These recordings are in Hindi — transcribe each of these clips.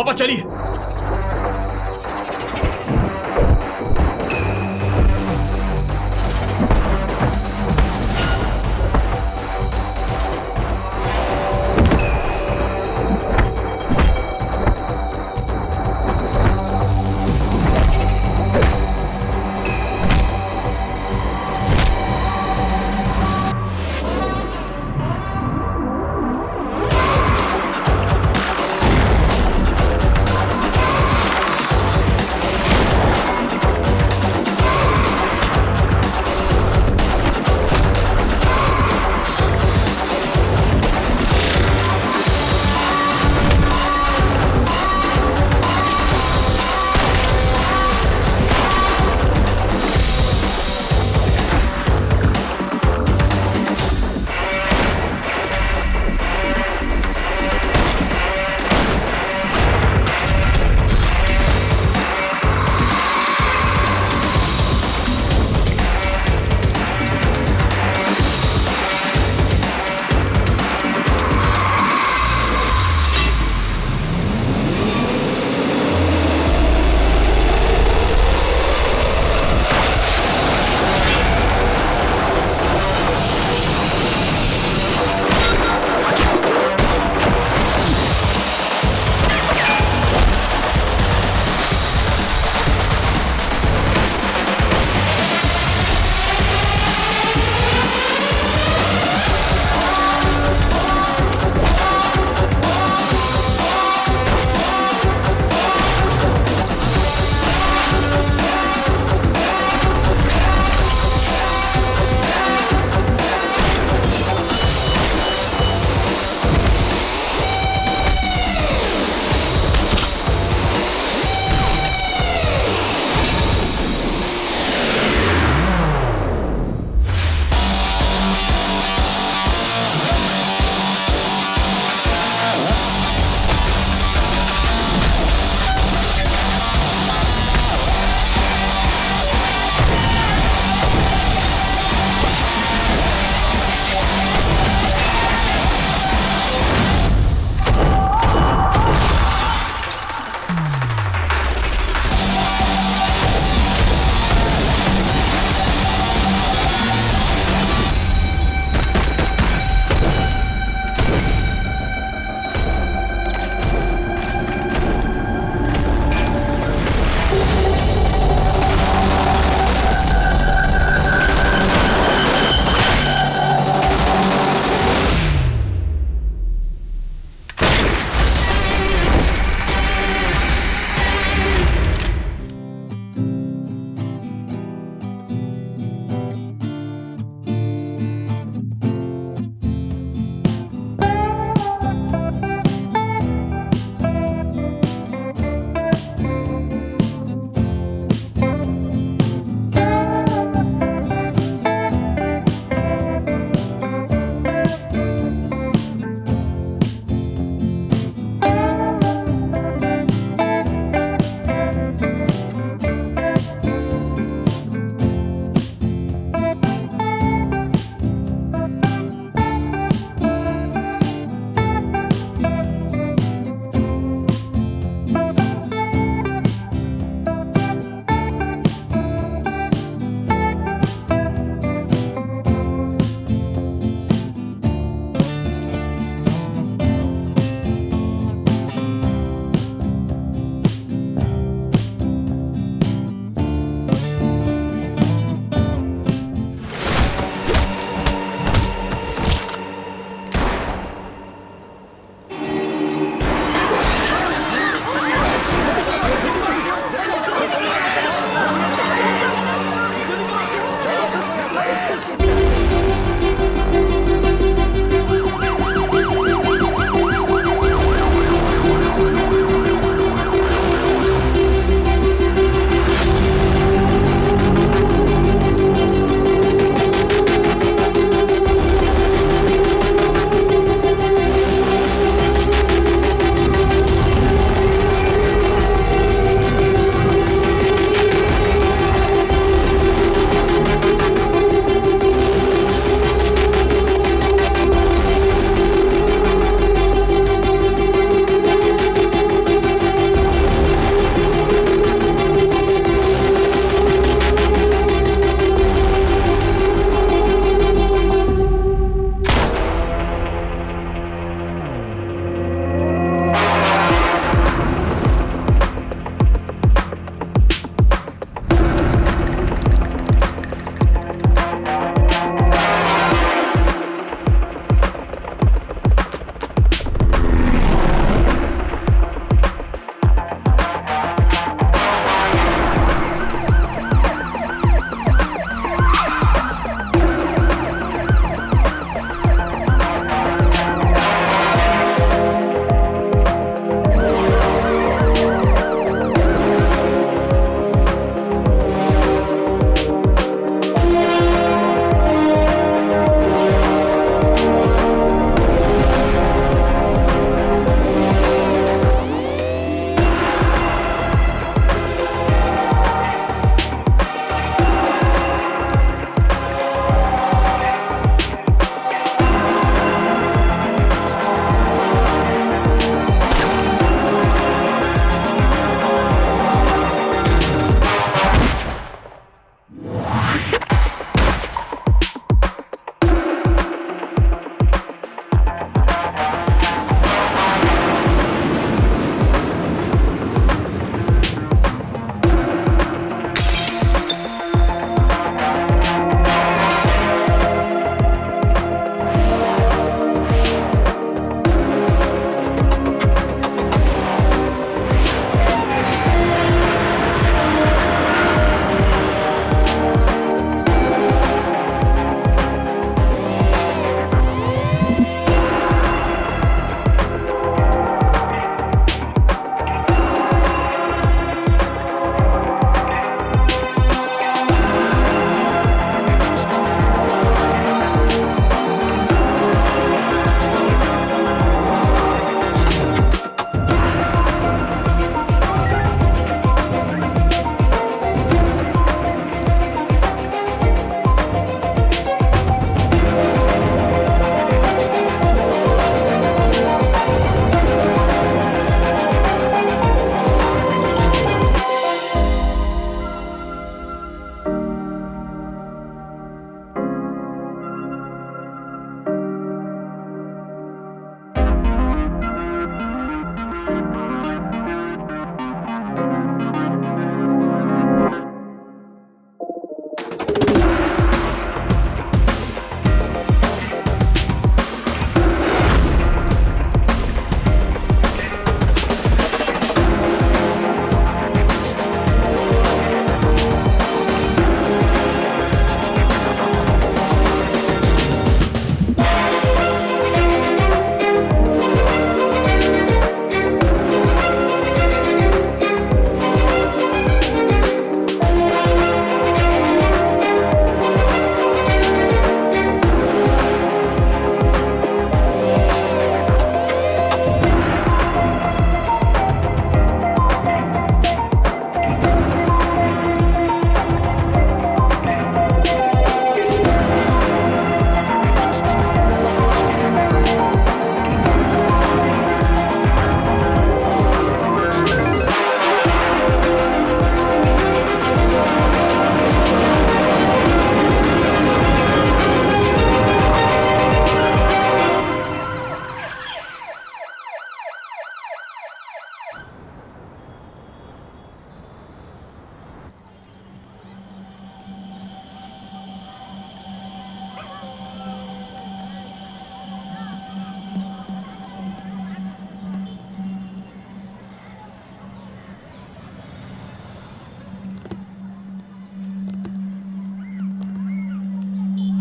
पापा चलिए।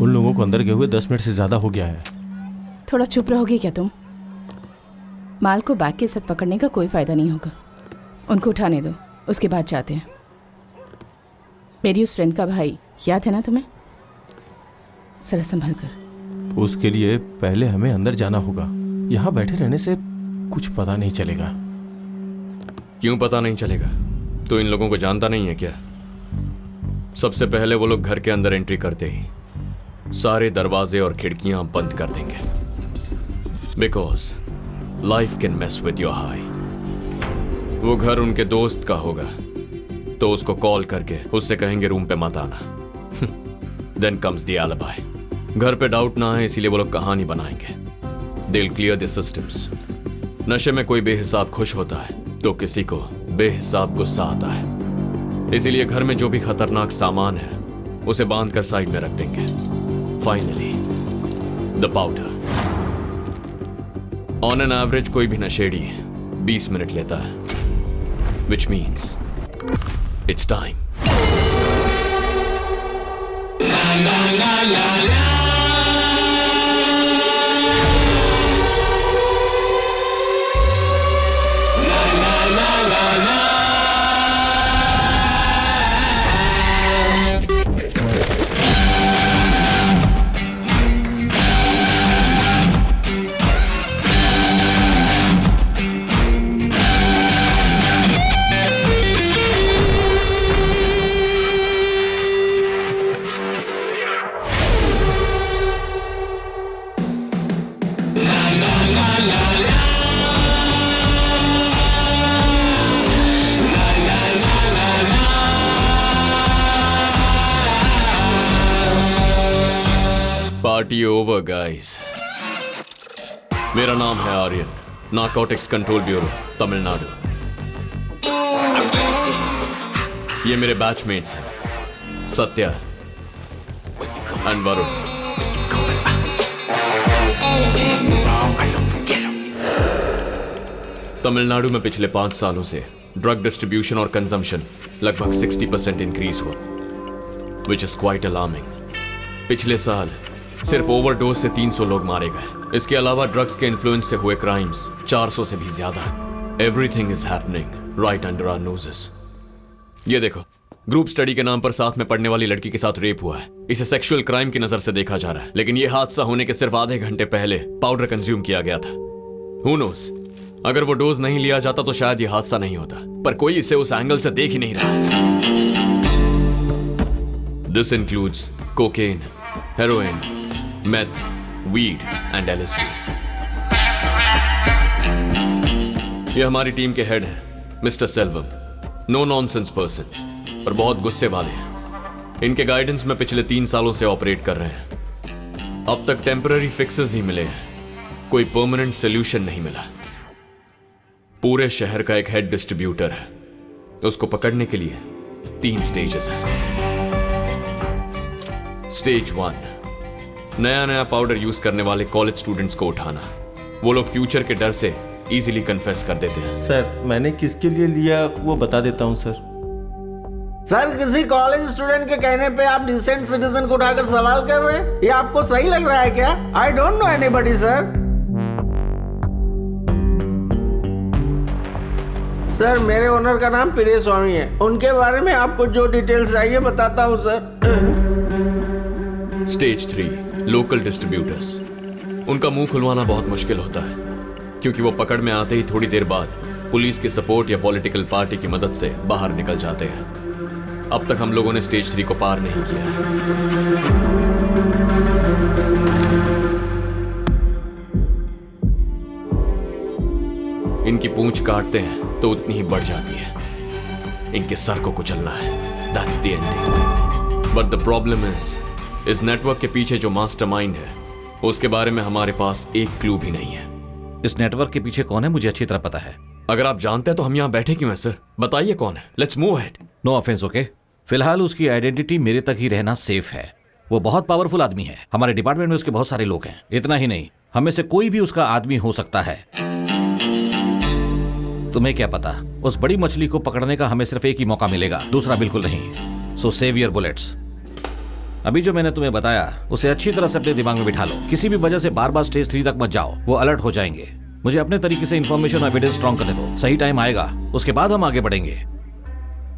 उन लोगों को अंदर गए हुए 10 मिनट से ज़्यादा हो गया है। थोड़ा चुप रहोगे क्या तुम? माल को बैग के साथ पकड़ने का कोई फ़ायदा नहीं होगा। उनको उठाने दो, उसके बाद जाते हैं। मेरी उस फ्रेंड का भाई याद है ना तुम्हें? जरा संभल कर। उसके लिए पहले हमें अंदर जाना होगा। यहाँ बैठे रहने से कुछ पता नहीं चलेगा। क्यों पता नहीं चलेगा? तो इन लोगों को जानता नहीं है क्या? सबसे पहले वो लोग घर के अंदर एंट्री करते ही सारे दरवाजे और खिड़कियां बंद कर देंगे, because life can mess with your high. वो घर उनके दोस्त का होगा तो उसको कॉल करके उससे कहेंगे रूम पे मत आना। Then comes the alibi. घर पे डाउट ना है इसीलिए वो लोग कहानी बनाएंगे। They will clear the systems. नशे में कोई बेहिसाब खुश होता है तो किसी को बेहिसाब गुस्सा आता है, इसीलिए घर में जो भी खतरनाक सामान है उसे बांध कर साइड में रख देंगे। Finally the powder. On an average कोई भी नशेड़ी 20 मिनट लेता है, which means it's time. Party over guys. मेरा नाम है Aryan, narcotics control bureau Tamil Nadu. ये मेरे बैचमेट्स हैं, सत्या एंड वरुण। तमिलनाडु में पिछले 5 सालों से ड्रग डिस्ट्रीब्यूशन और कंजम्पशन लगभग 60% इंक्रीज हुआ, विच इज क्वाइट अलार्मिंग। पिछले साल सिर्फ ओवरडोज से 300 लोग मारे गए। इसके अलावा ड्रग्स के इन्फ्लुएंस से हुए क्राइम्स 400 से भी ज्यादा है। Everything is happening right under our noses. ये देखो, ग्रुप स्टडी के नाम पर साथ में पढ़ने वाली लड़की के साथ रेप हुआ है। इसे सेक्सुअल क्राइम की नजर से देखा जा रहा है, लेकिन यह हादसा होने के सिर्फ आधे घंटे पहले पाउडर कंज्यूम किया गया था। Who knows? अगर वो डोज नहीं लिया जाता तो शायद यह हादसा नहीं होता, पर कोई इसे उस एंगल से देख ही नहीं रहा। This includes cocaine, heroin, meth, weed and LSD। ये हमारी टीम के हेड हैं, mister Selvam. No nonsense person, पर बहुत गुस्से वाले हैं। इनके गाइडेंस में पिछले 3 सालों से ऑपरेट कर रहे हैं। अब तक टेम्पररी फिक्सेस ही मिले हैं, कोई परमानेंट सोल्यूशन नहीं मिला। पूरे शहर का एक हेड डिस्ट्रीब्यूटर है, उसको पकड़ने के लिए 3 स्टेजेस हैं। स्टेज 1, नया पाउडर यूज करने वाले कॉलेज स्टूडेंट्स को उठाना। वो लोग फ्यूचर के डर से इजीली कन्फेस कर देते हैं। सर, मैंने किसके लिए लिया वो बता देता हूँ सर। सर, किसी कॉलेज स्टूडेंट के कहने पे आप डिसेंट सिटीजन को उठाकर सवाल कर रहे हैं? ये आपको सही लग रहा है क्या? I don't know anybody sir. Sir, मेरे ओनर का नाम प्रिय स्वामी है। उनके बारे में आपको जो डिटेल्स चाहिए बताता हूँ सर। Stage 3, local distributors. उनका मुंह खुलवाना बहुत मुश्किल होता है, क्योंकि वो पकड़ में आते ही थोड़ी देर बाद पुलिस की सपोर्ट या पॉलिटिकल पार्टी की मदद से बाहर निकल जाते हैं। अब तक हम लोगों ने स्टेज 3 को पार नहीं किया। इनकी पूंछ काटते हैं तो उतनी ही बढ़ जाती है। इनके सर को कुचलना है, that's the ending. But the problem इस नेटवर्क के पीछे जो मास्टरमाइंड है उसके बारे में हमारे पास एक क्लू भी नहीं है। इस नेटवर्क के पीछे कौन है मुझे अच्छी तरह पता है। अगर आप जानते हैं तो हम यहाँ बैठे क्यों हैं सर? बताइए कौन है। Let's move ahead. No offence, okay? फिलहाल उसकी आइडेंटिटी मेरे तक ही रहना सेफ है। वो बहुत पावरफुल आदमी है। हमारे डिपार्टमेंट में उसके बहुत सारे लोग हैं। इतना ही नहीं, हमें से कोई भी उसका आदमी हो सकता है। तुम्हें क्या पता, उस बड़ी मछली को पकड़ने का हमें सिर्फ एक ही मौका मिलेगा, दूसरा बिल्कुल नहीं। सो सेव योर बुलेट्स। अभी जो मैंने तुम्हें बताया उसे अच्छी तरह से अपने दिमाग में बिठा लो। किसी भी वजह से बार बार स्टेज 3 तक मत जाओ, वो अलर्ट हो जाएंगे। मुझे अपने तरीके से इन्फॉर्मेशन और एविडेंस स्ट्रॉन्ग करने दो। सही टाइम आएगा, उसके बाद हम आगे बढ़ेंगे।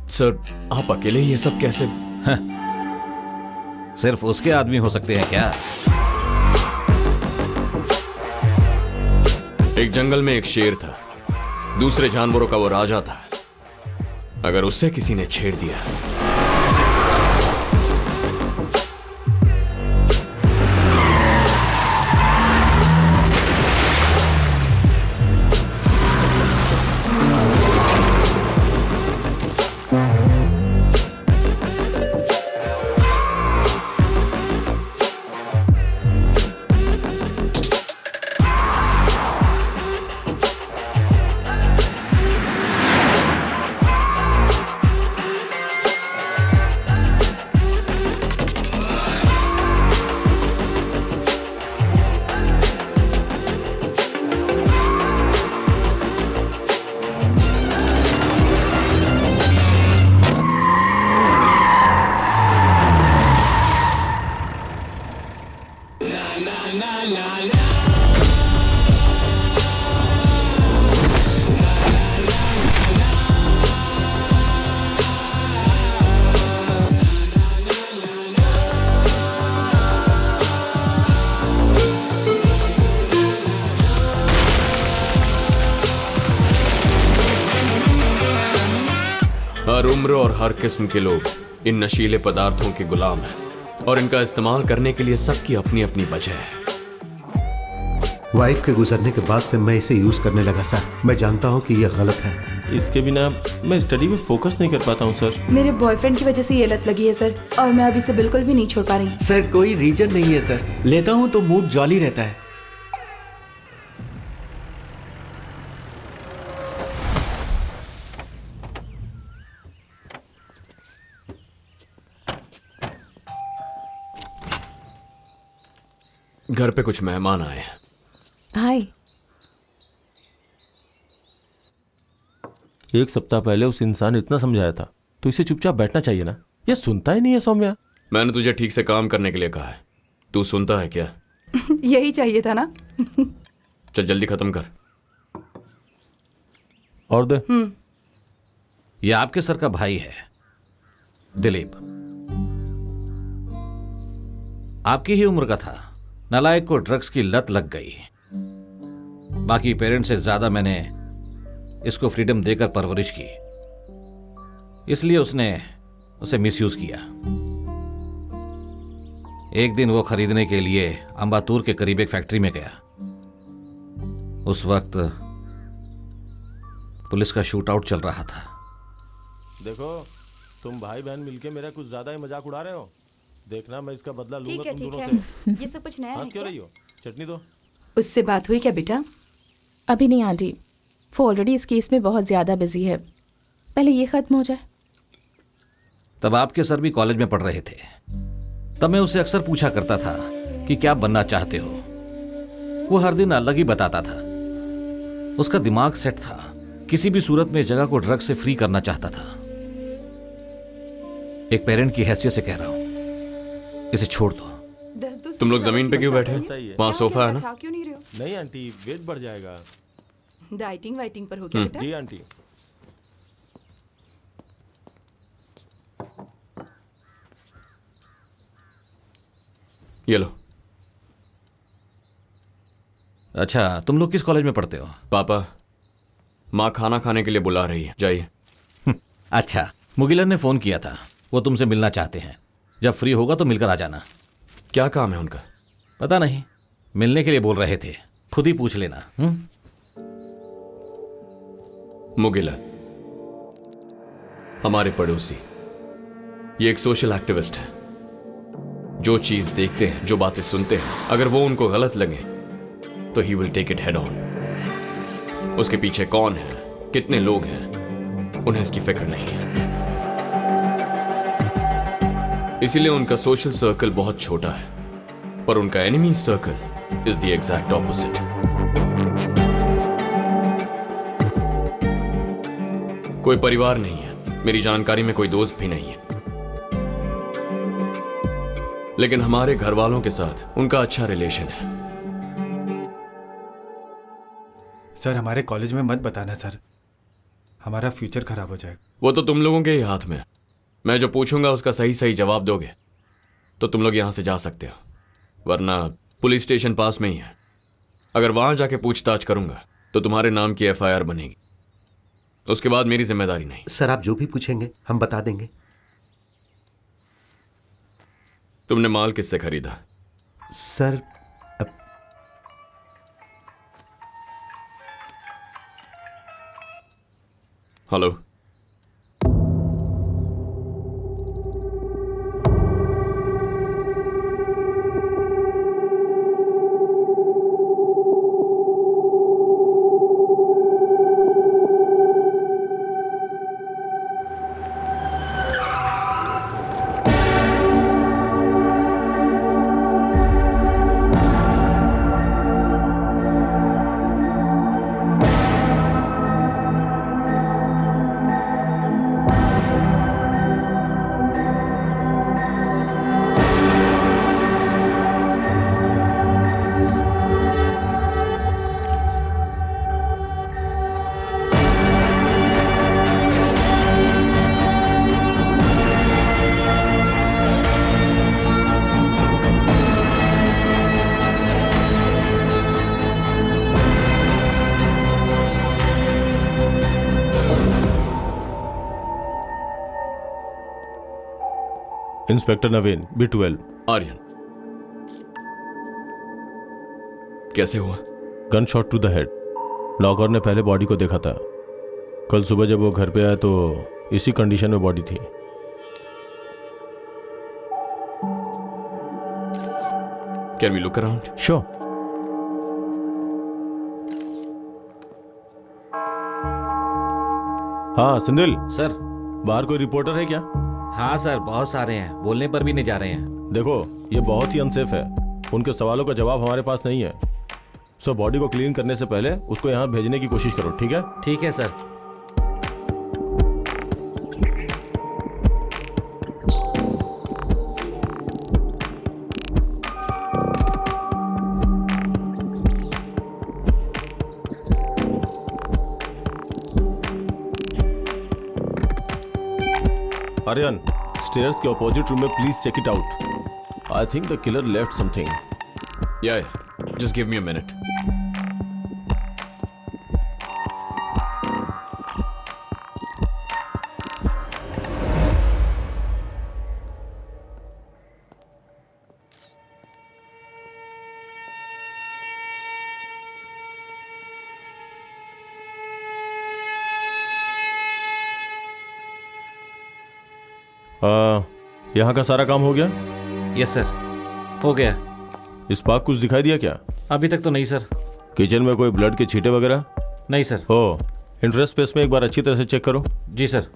सर, आप अकेले ये सब कैसे? सिर्फ उसके आदमी हो सकते हैं क्या? एक जंगल में एक शेर था, दूसरे जानवरों का वो राजा था। अगर उससे किसी ने छेड़ दिया हर उम्र और हर किस्म के लोग इन नशीले पदार्थों के गुलाम हैं और इनका इस्तेमाल करने के लिए सबकी अपनी अपनी वजह है। वाइफ के गुजरने के बाद से मैं इसे यूज करने लगा सर। मैं जानता हूँ कि यह गलत है। इसके बिना मैं स्टडी में फोकस नहीं कर पाता हूँ सर। मेरे बॉयफ्रेंड की वजह से ये लत लगी है सर, और मैं अभी से बिल्कुल भी नहीं छोड़ पा रही। सर कोई रीजन नहीं है सर, लेता हूँ तो मूड जॉली रहता है। घर पे कुछ मेहमान आए हैं। हाय। एक सप्ताह पहले उस इंसान ने इतना समझाया था तो इसे चुपचाप बैठना चाहिए ना। ये सुनता ही नहीं है सौम्या। मैंने तुझे ठीक से काम करने के लिए कहा है, तू सुनता है क्या? यही चाहिए था ना। चल जल्दी खत्म कर। और दे। ये आपके सर का भाई है, दिलीप। आपकी ही उम्र का था। नालायक को ड्रग्स की लत लग गई। बाकी पेरेंट्स से ज्यादा मैंने इसको फ्रीडम देकर परवरिश की, इसलिए उसने उसे मिसयूज किया। एक दिन वो खरीदने के लिए अंबातूर के करीब एक फैक्ट्री में गया। उस वक्त पुलिस का शूट आउट चल रहा था। देखो, तुम भाई बहन मिलके मेरा कुछ ज्यादा ही मजाक उड़ा रहे हो। देखना मैं इसका बदला लूंगा तुम दोनों से। ये सब कुछ नया है हंस क्यों क्या? रही हो? चटनी दो। उससे बात हुई क्या बेटा? अभी नहीं आंटी, वो ऑलरेडी इस केस में बहुत ज़्यादा बिजी है। पहले ये ख़त्म हो जाए। तब आपके सर भी कॉलेज में पढ़ रहे थे। तब मैं उसे अक्सर पूछा करता था कि क्या बनना चाहते हो। वो हर दिन अलग ही बताता था। उसका दिमाग सेट था। किसी भी सूरत में इस जगह को ड्रग से फ्री करना चाहता था। एक पेरेंट की हैसियत से कह रहा हूं, इसे छोड़ दो। तुम लोग जमीन पे क्यों बैठे? सही है। वहाँ सोफा है ना? खा क्यों नहीं रहे हो? नहीं आंटी, वेट बढ़ जाएगा। डाइटिंग वाइटिंग पर हो क्या बेटा? जी आंटी। ये लो। अच्छा, तुम लोग किस कॉलेज में पढ़ते हो? पापा, माँ खाना खाने के लिए बुला रही है, जाइए। अच्छा, मुगिलन ने फोन किया था। वो तुमसे मिलना चाहते हैं। जब फ्री होगा तो मिलकर आ जाना। क्या काम है उनका? पता नहीं, मिलने के लिए बोल रहे थे। खुद ही पूछ लेना। मुगिलन हमारे पड़ोसी, ये एक सोशल एक्टिविस्ट है। जो चीज देखते हैं, जो बातें सुनते हैं, अगर वो उनको गलत लगे तो he will take it head on. उसके पीछे कौन है, कितने लोग हैं, उन्हें इसकी फिक्र नहीं है। इसीलिए उनका सोशल सर्कल बहुत छोटा है, पर उनका enemy circle is the exact opposite. कोई परिवार नहीं है, मेरी जानकारी में कोई दोस्त भी नहीं है। लेकिन हमारे घर वालों के साथ उनका अच्छा रिलेशन है। सर हमारे कॉलेज में मत बताना सर, हमारा फ्यूचर खराब हो जाएगा। वो तो तुम लोगों के ही हाथ में है। मैं जो पूछूंगा उसका सही सही जवाब दोगे तो तुम लोग यहां से जा सकते हो, वरना पुलिस स्टेशन पास में ही है। अगर वहां जाके पूछताछ करूंगा तो तुम्हारे नाम की FIR बनेगी, उसके बाद मेरी जिम्मेदारी नहीं। सर आप जो भी पूछेंगे हम बता देंगे। तुमने माल किससे खरीदा? Sir hello, inspector Naveen, B12। Aryan, कैसे हुआ? Gun shot to the head. Locker ने पहले बॉडी को देखा था। कल सुबह जब वो घर पे आया तो इसी कंडीशन में बॉडी थी। Can we look around? Sure. हाँ सिंधिल, सर। बाहर कोई रिपोर्टर है क्या? हाँ सर, बहुत सारे हैं, बोलने पर भी नहीं जा रहे हैं। देखो ये बहुत ही अनसेफ है, उनके सवालों का जवाब हमारे पास नहीं है। सो बॉडी को क्लीन करने से पहले उसको यहाँ भेजने की कोशिश करो, ठीक है? ठीक है सर। आर्यन, स्टेयर्स के अपोजिट रूम में please check it out. I think the killer left something. या just give me a minute. यहाँ का सारा काम हो गया? यस सर, हो गया। स्पार्क कुछ दिखाई दिया क्या? अभी तक तो नहीं सर। किचन में कोई ब्लड के छींटे वगैरह? नहीं सर। हो, इंटरेस्ट स्पेस में एक बार अच्छी तरह से चेक करो। जी सर।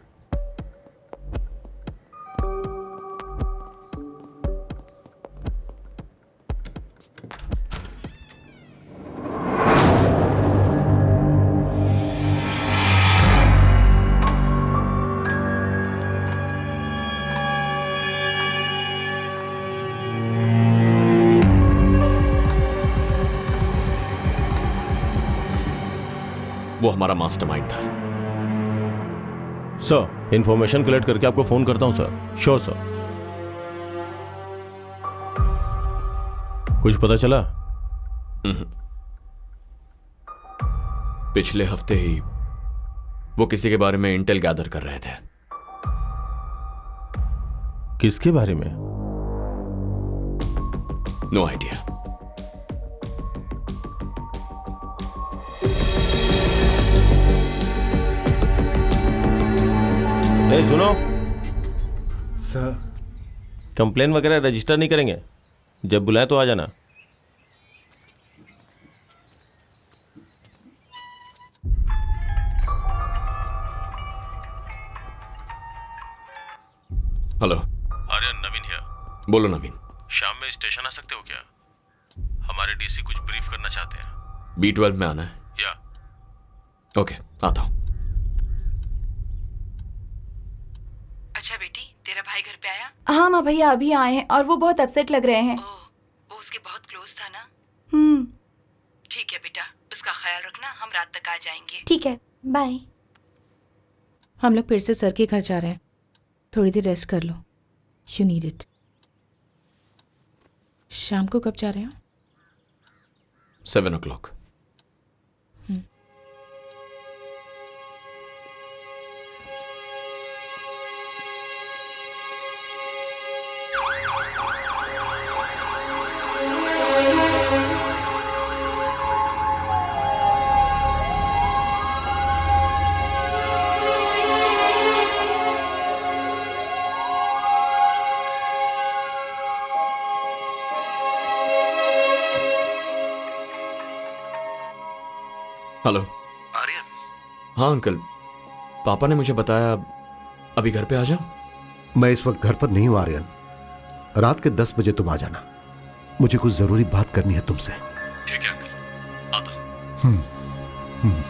वो हमारा मास्टरमाइंड था। सर, इंफॉर्मेशन कलेक्ट करके आपको फोन करता हूं सर। Sure sir. कुछ पता चला? पिछले हफ्ते ही वो किसी के बारे में इंटेल गैदर कर रहे थे। किसके बारे में? No idea. सुनो सर, कंप्लेन वगैरह रजिस्टर नहीं करेंगे, जब बुलाए तो आ जाना। Hello Aryan, Naveen here. बोलो नवीन। शाम में स्टेशन आ सकते हो क्या? हमारे डीसी कुछ ब्रीफ करना चाहते हैं। B12 में आना है? या ओके, आता हूं। अच्छा बेटी, तेरा तेरा भाई घर पे आया? हाँ माँ भैया अभी आए हैं और वो बहुत अपसेट लग रहे हैं। वो उसके बहुत क्लोज था ना? ठीक है बेटा, उसका ख्याल रखना, हम रात तक आ जाएंगे। ठीक है, बाय। हम लोग फिर से सर के घर जा रहे हैं, थोड़ी देर रेस्ट कर लो, यू नीड इट। शाम को कब जा रहे हो? 7 o'clock। हेलो आर्यन, हाँ अंकल, पापा ने मुझे बताया अभी घर पे आ जाओ। मैं इस वक्त घर पर नहीं हूं आर्यन। रात के 10 बजे तुम आ जाना, मुझे कुछ जरूरी बात करनी है तुमसे। ठीक है अंकल, आता हूं।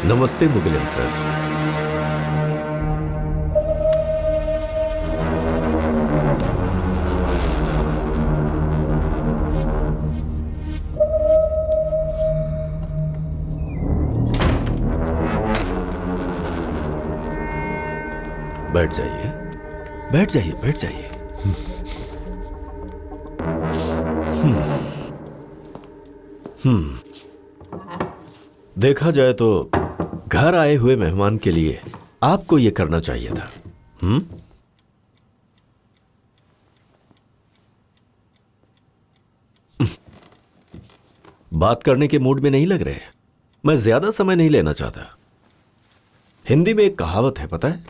नमस्ते मुगिलन सर। बैठ जाइए, बैठ जाइए, बैठ जाइए। देखा जाए तो घर आए हुए मेहमान के लिए आपको यह करना चाहिए था। बात करने के मूड में नहीं लग रहे। मैं ज्यादा समय नहीं लेना चाहता। हिंदी में एक कहावत है, पता है,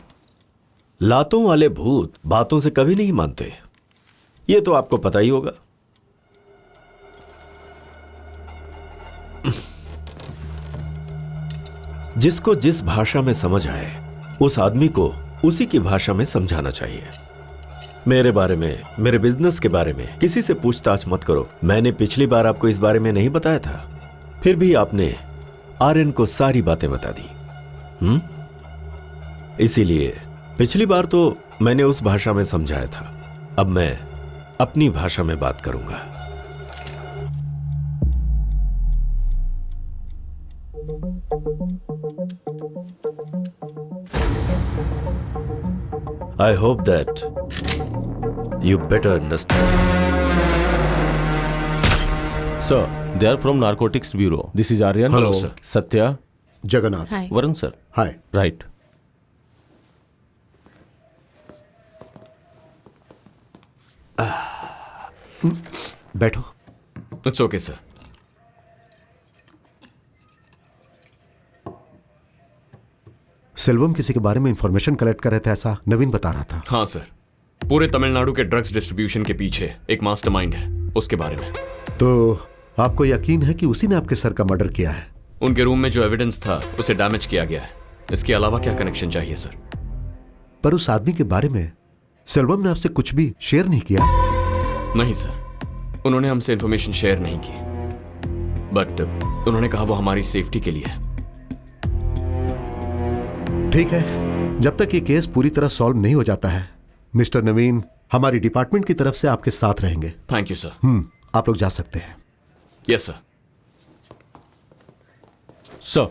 लातों वाले भूत बातों से कभी नहीं मानते। यह तो आपको पता ही होगा। जिसको जिस भाषा में समझ आए उस आदमी को उसी की भाषा में समझाना चाहिए। मेरे बारे में, मेरे बिजनेस के बारे में किसी से पूछताछ मत करो। मैंने पिछली बार आपको इस बारे में नहीं बताया था, फिर भी आपने आर्यन को सारी बातें बता दी। इसीलिए पिछली बार तो मैंने उस भाषा में समझाया था, अब मैं अपनी भाषा में बात करूंगा। I hope that you better understand. Sir, they are from Narcotics Bureau. This is Aryan. Hello, sir. Satya. Jagannath. Hi. Varun, sir. Hi. Right. बैठो। It's okay sir. सेल्वम किसी के बारे में इंफॉर्मेशन कलेक्ट कर रहे थे, ऐसा नवीन बता रहा था। हाँ सर, पूरे तमिलनाडु के ड्रग्स डिस्ट्रीब्यूशन के पीछे एक मास्टरमाइंड है, उसके बारे में। तो आपको यकीन है कि उसी ने आपके सर का मर्डर किया है? उनके रूम में जो एविडेंस था उसे डैमेज किया गया है। इसके अलावा क्या कनेक्शन चाहिए सर? पर उस आदमी के बारे में सेल्वम ने आपसे कुछ भी शेयर नहीं किया? नहीं सर, उन्होंने हमसे इंफॉर्मेशन शेयर नहीं की, बट उन्होंने कहा वो हमारी सेफ्टी के लिए है। ठीक है, जब तक ये केस पूरी तरह सॉल्व नहीं हो जाता है, मिस्टर नवीन हमारी डिपार्टमेंट की तरफ से आपके साथ रहेंगे। Thank you sir. आप लोग जा सकते हैं। Yes sir. सर,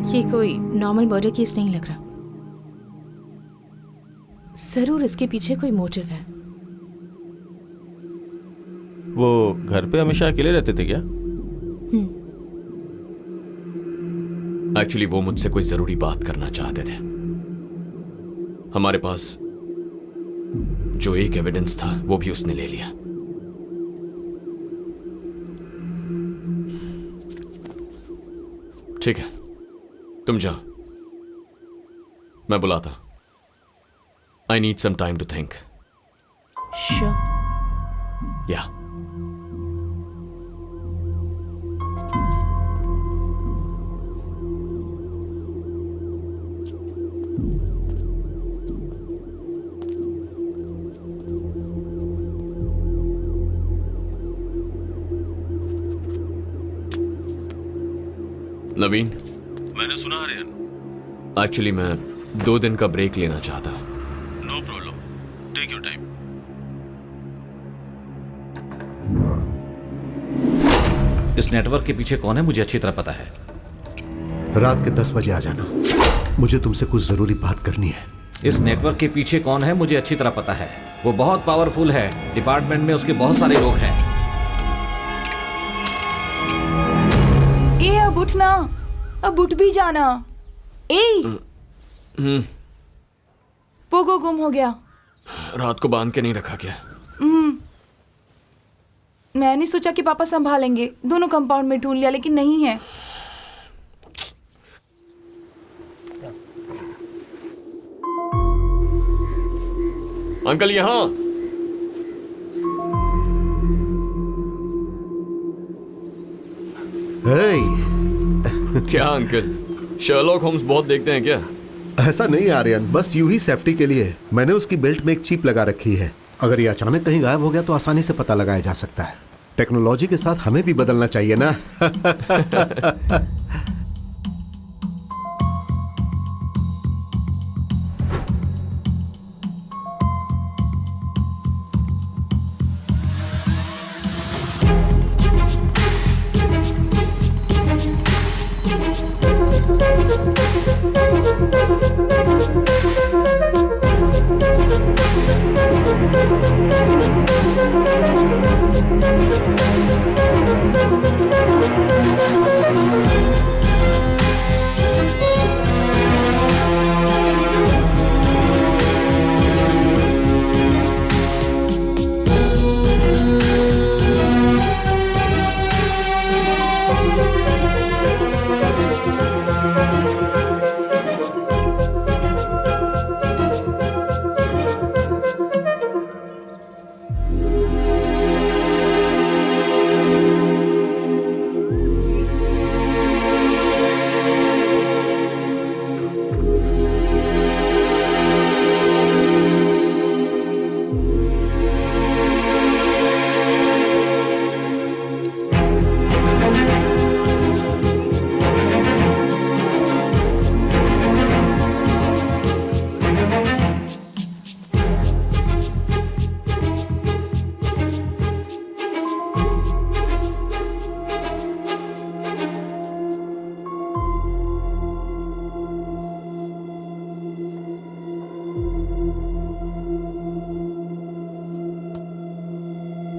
ये कोई नॉर्मल मर्डर केस नहीं लग रहा। जरूर इसके पीछे कोई मोटिव है। वो घर पे हमेशा अकेले रहते थे क्या? एक्चुअली वो मुझसे कोई जरूरी बात करना चाहते थे। हमारे पास जो एक एविडेंस था वो भी उसने ले लिया। ठीक है, तुम जाओ, मैं बुलाता। I need some time to think. Sure. या नवीन, मैंने सुना आर्यन। एक्चुअली मैं 2 दिन का ब्रेक लेना चाहता। No problem, take your time. इस नेटवर्क के पीछे कौन है मुझे अच्छी तरह पता है। रात के 10 बजे आ जाना, मुझे तुमसे कुछ जरूरी बात करनी है। इस नेटवर्क के पीछे कौन है मुझे अच्छी तरह पता है। वो बहुत पावरफुल है, डिपार्टमेंट में उसके बहुत सारे लोग हैं। ए अब उठना, अब उठ भी जाना। पोगो गुम हो गया। रात को बांध के नहीं रखा क्या? मैंने सोचा कि पापा संभालेंगे, दोनों कंपाउंड में ढूंढ लिया लेकिन नहीं है। अंकल यहाँ। क्या अंकल, शर्लॉक होम्स बहुत देखते हैं क्या? ऐसा नहीं आर्यन, बस यूं ही सेफ्टी के लिए मैंने उसकी बेल्ट में एक चिप लगा रखी है। अगर ये अचानक कहीं गायब हो गया तो आसानी से पता लगाया जा सकता है। टेक्नोलॉजी के साथ हमें भी बदलना चाहिए ना।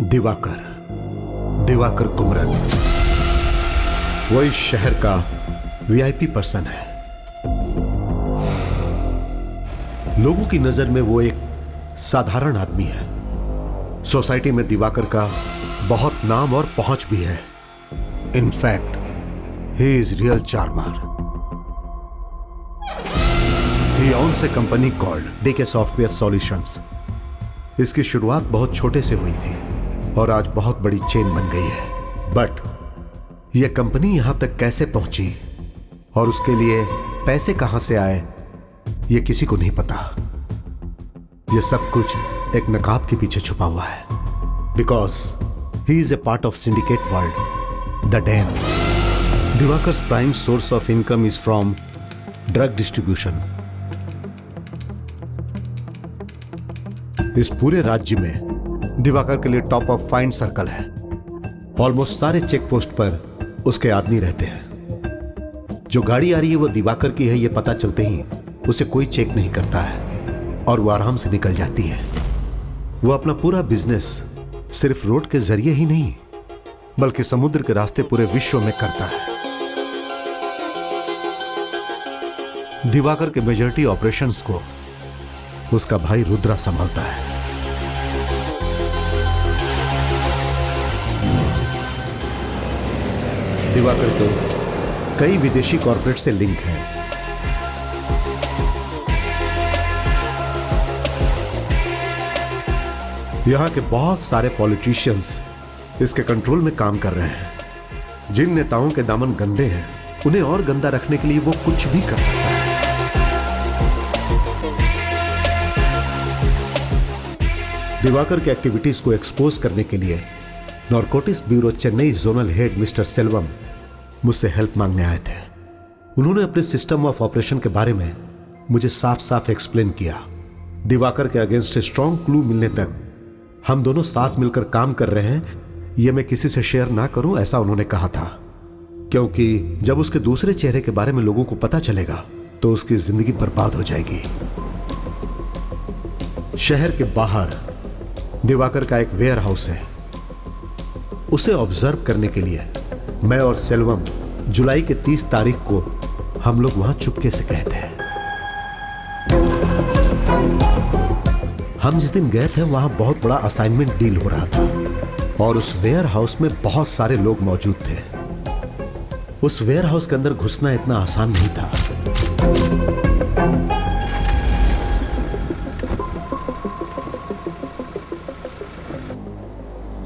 दिवाकर कुमरन। वो इस शहर का वीआईपी पर्सन है। लोगों की नजर में वो एक साधारण आदमी है। सोसाइटी में दिवाकर का बहुत नाम और पहुंच भी है। In fact he is real charmer. He owns a company called DK software solutions. इसकी शुरुआत बहुत छोटे से हुई थी और आज बहुत बड़ी चेन बन गई है। बट यह कंपनी यहां तक कैसे पहुंची और उसके लिए पैसे कहां से आए, यह किसी को नहीं पता। यह सब कुछ एक नकाब के पीछे छुपा हुआ है। Because he is a part of syndicate world, the den. Diwakar's prime source of income is from drug distribution. इस पूरे राज्य में दिवाकर के लिए टॉप ऑफ फाइंड सर्कल है। ऑलमोस्ट सारे चेक पोस्ट पर उसके आदमी रहते हैं। जो गाड़ी आ रही है वो दिवाकर की है, ये पता चलते ही उसे कोई चेक नहीं करता है और वो आराम से निकल जाती है। वो अपना पूरा बिजनेस सिर्फ रोड के जरिए ही नहीं बल्कि समुद्र के रास्ते पूरे विश्व में करता है। दिवाकर के मेजॉरिटी ऑपरेशंस को उसका भाई रुद्रा संभालता है। दिवाकर को कई विदेशी कॉर्पोरेट से लिंक है। यहां के बहुत सारे पॉलिटिशियंस इसके कंट्रोल में काम कर रहे हैं। जिन नेताओं के दामन गंदे हैं उन्हें और गंदा रखने के लिए वो कुछ भी कर सकता है। दिवाकर के एक्टिविटीज को एक्सपोज करने के लिए narcotics bureau Chennai zonal head mister Selvam मुझसे हेल्प मांगने आए थे। उन्होंने अपने सिस्टम ऑफ ऑपरेशन के बारे में मुझे साफ साफ एक्सप्लेन किया। दिवाकर के अगेंस्ट स्ट्रॉन्ग क्लू मिलने तक हम दोनों साथ मिलकर काम कर रहे हैं, यह मैं किसी से शेयर ना करूं, ऐसा उन्होंने कहा था। क्योंकि जब उसके दूसरे चेहरे के बारे में लोगों को पता चलेगा तो उसकी जिंदगी बर्बाद हो जाएगी। शहर के बाहर दिवाकर का एक वेयर हाउस है। उसे ऑब्जर्व करने के लिए मैं और सेल्वम जुलाई के 30 तारीख को हम लोग वहां चुपके से गए थे। हम जिस दिन गए थे वहां बहुत बड़ा असाइनमेंट डील हो रहा था और उस वेयर हाउस में बहुत सारे लोग मौजूद थे। उस वेयर हाउस के अंदर घुसना इतना आसान नहीं था।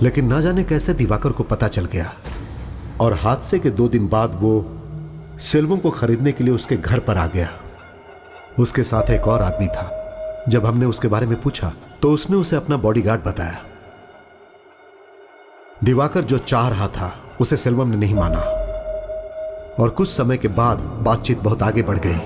लेकिन ना जाने कैसे दिवाकर को पता चल गया और हादसे के 2 दिन बाद वो सेल्वम को खरीदने के लिए उसके घर पर आ गया। उसके साथ एक और आदमी था। जब हमने उसके बारे में पूछा तो उसने उसे अपना बॉडीगार्ड बताया। दिवाकर जो चाह रहा था उसे सेल्वम ने नहीं माना और कुछ समय के बाद बातचीत बहुत आगे बढ़ गई।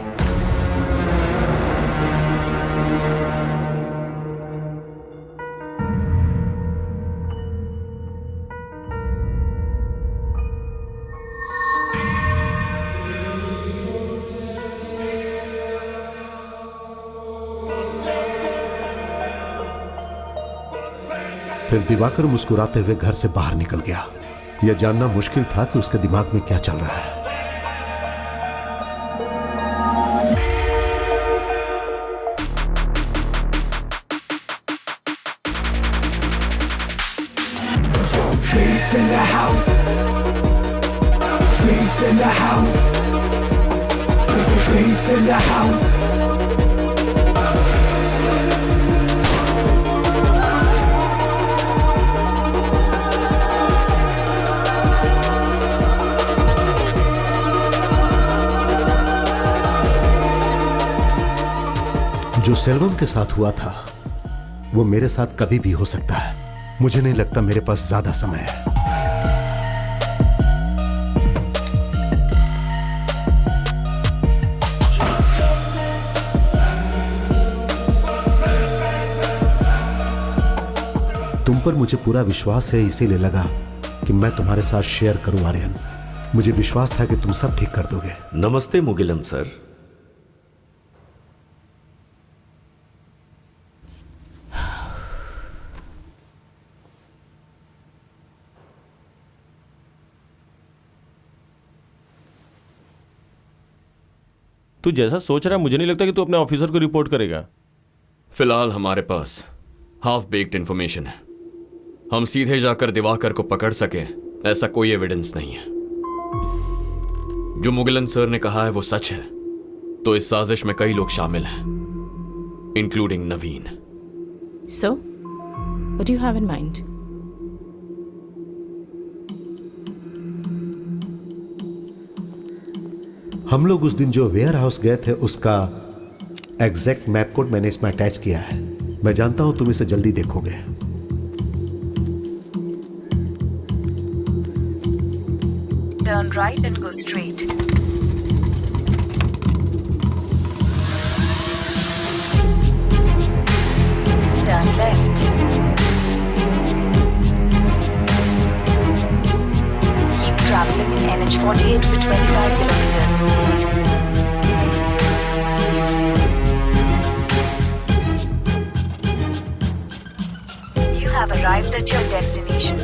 फिर दिवाकर मुस्कुराते हुए घर से बाहर निकल गया। यह जानना मुश्किल था कि उसके दिमाग में क्या चल रहा है। Beast in the house. Beast in the house. Beast in the house. जो सेल्वम के साथ हुआ था वो मेरे साथ कभी भी हो सकता है। मुझे नहीं लगता मेरे पास ज्यादा समय है। तुम पर मुझे पूरा विश्वास है, इसीलिए लगा कि मैं तुम्हारे साथ शेयर करूं आर्यन। मुझे विश्वास था कि तुम सब ठीक कर दोगे। नमस्ते मुगिलन सर। तू जैसा सोच रहा है मुझे नहीं लगता कि तू अपने ऑफिसर को रिपोर्ट करेगा। फिलहाल हमारे पास हाफ बेक्ड इंफॉर्मेशन है। हम सीधे जाकर दिवाकर को पकड़ सके ऐसा कोई एविडेंस नहीं है। जो मुगिलन सर ने कहा है वो सच है तो इस साजिश में कई लोग शामिल हैं, including Naveen. So, what do you have in mind? हम लोग उस दिन जो वेयर हाउस गए थे उसका एग्जैक्ट मैप कोड मैंने इसमें अटैच किया है। मैं जानता हूं तुम इसे जल्दी देखोगे। Turn right and go straight. Turn left. Keep traveling in NH 48 for 25 kilometers. You have arrived at your destination.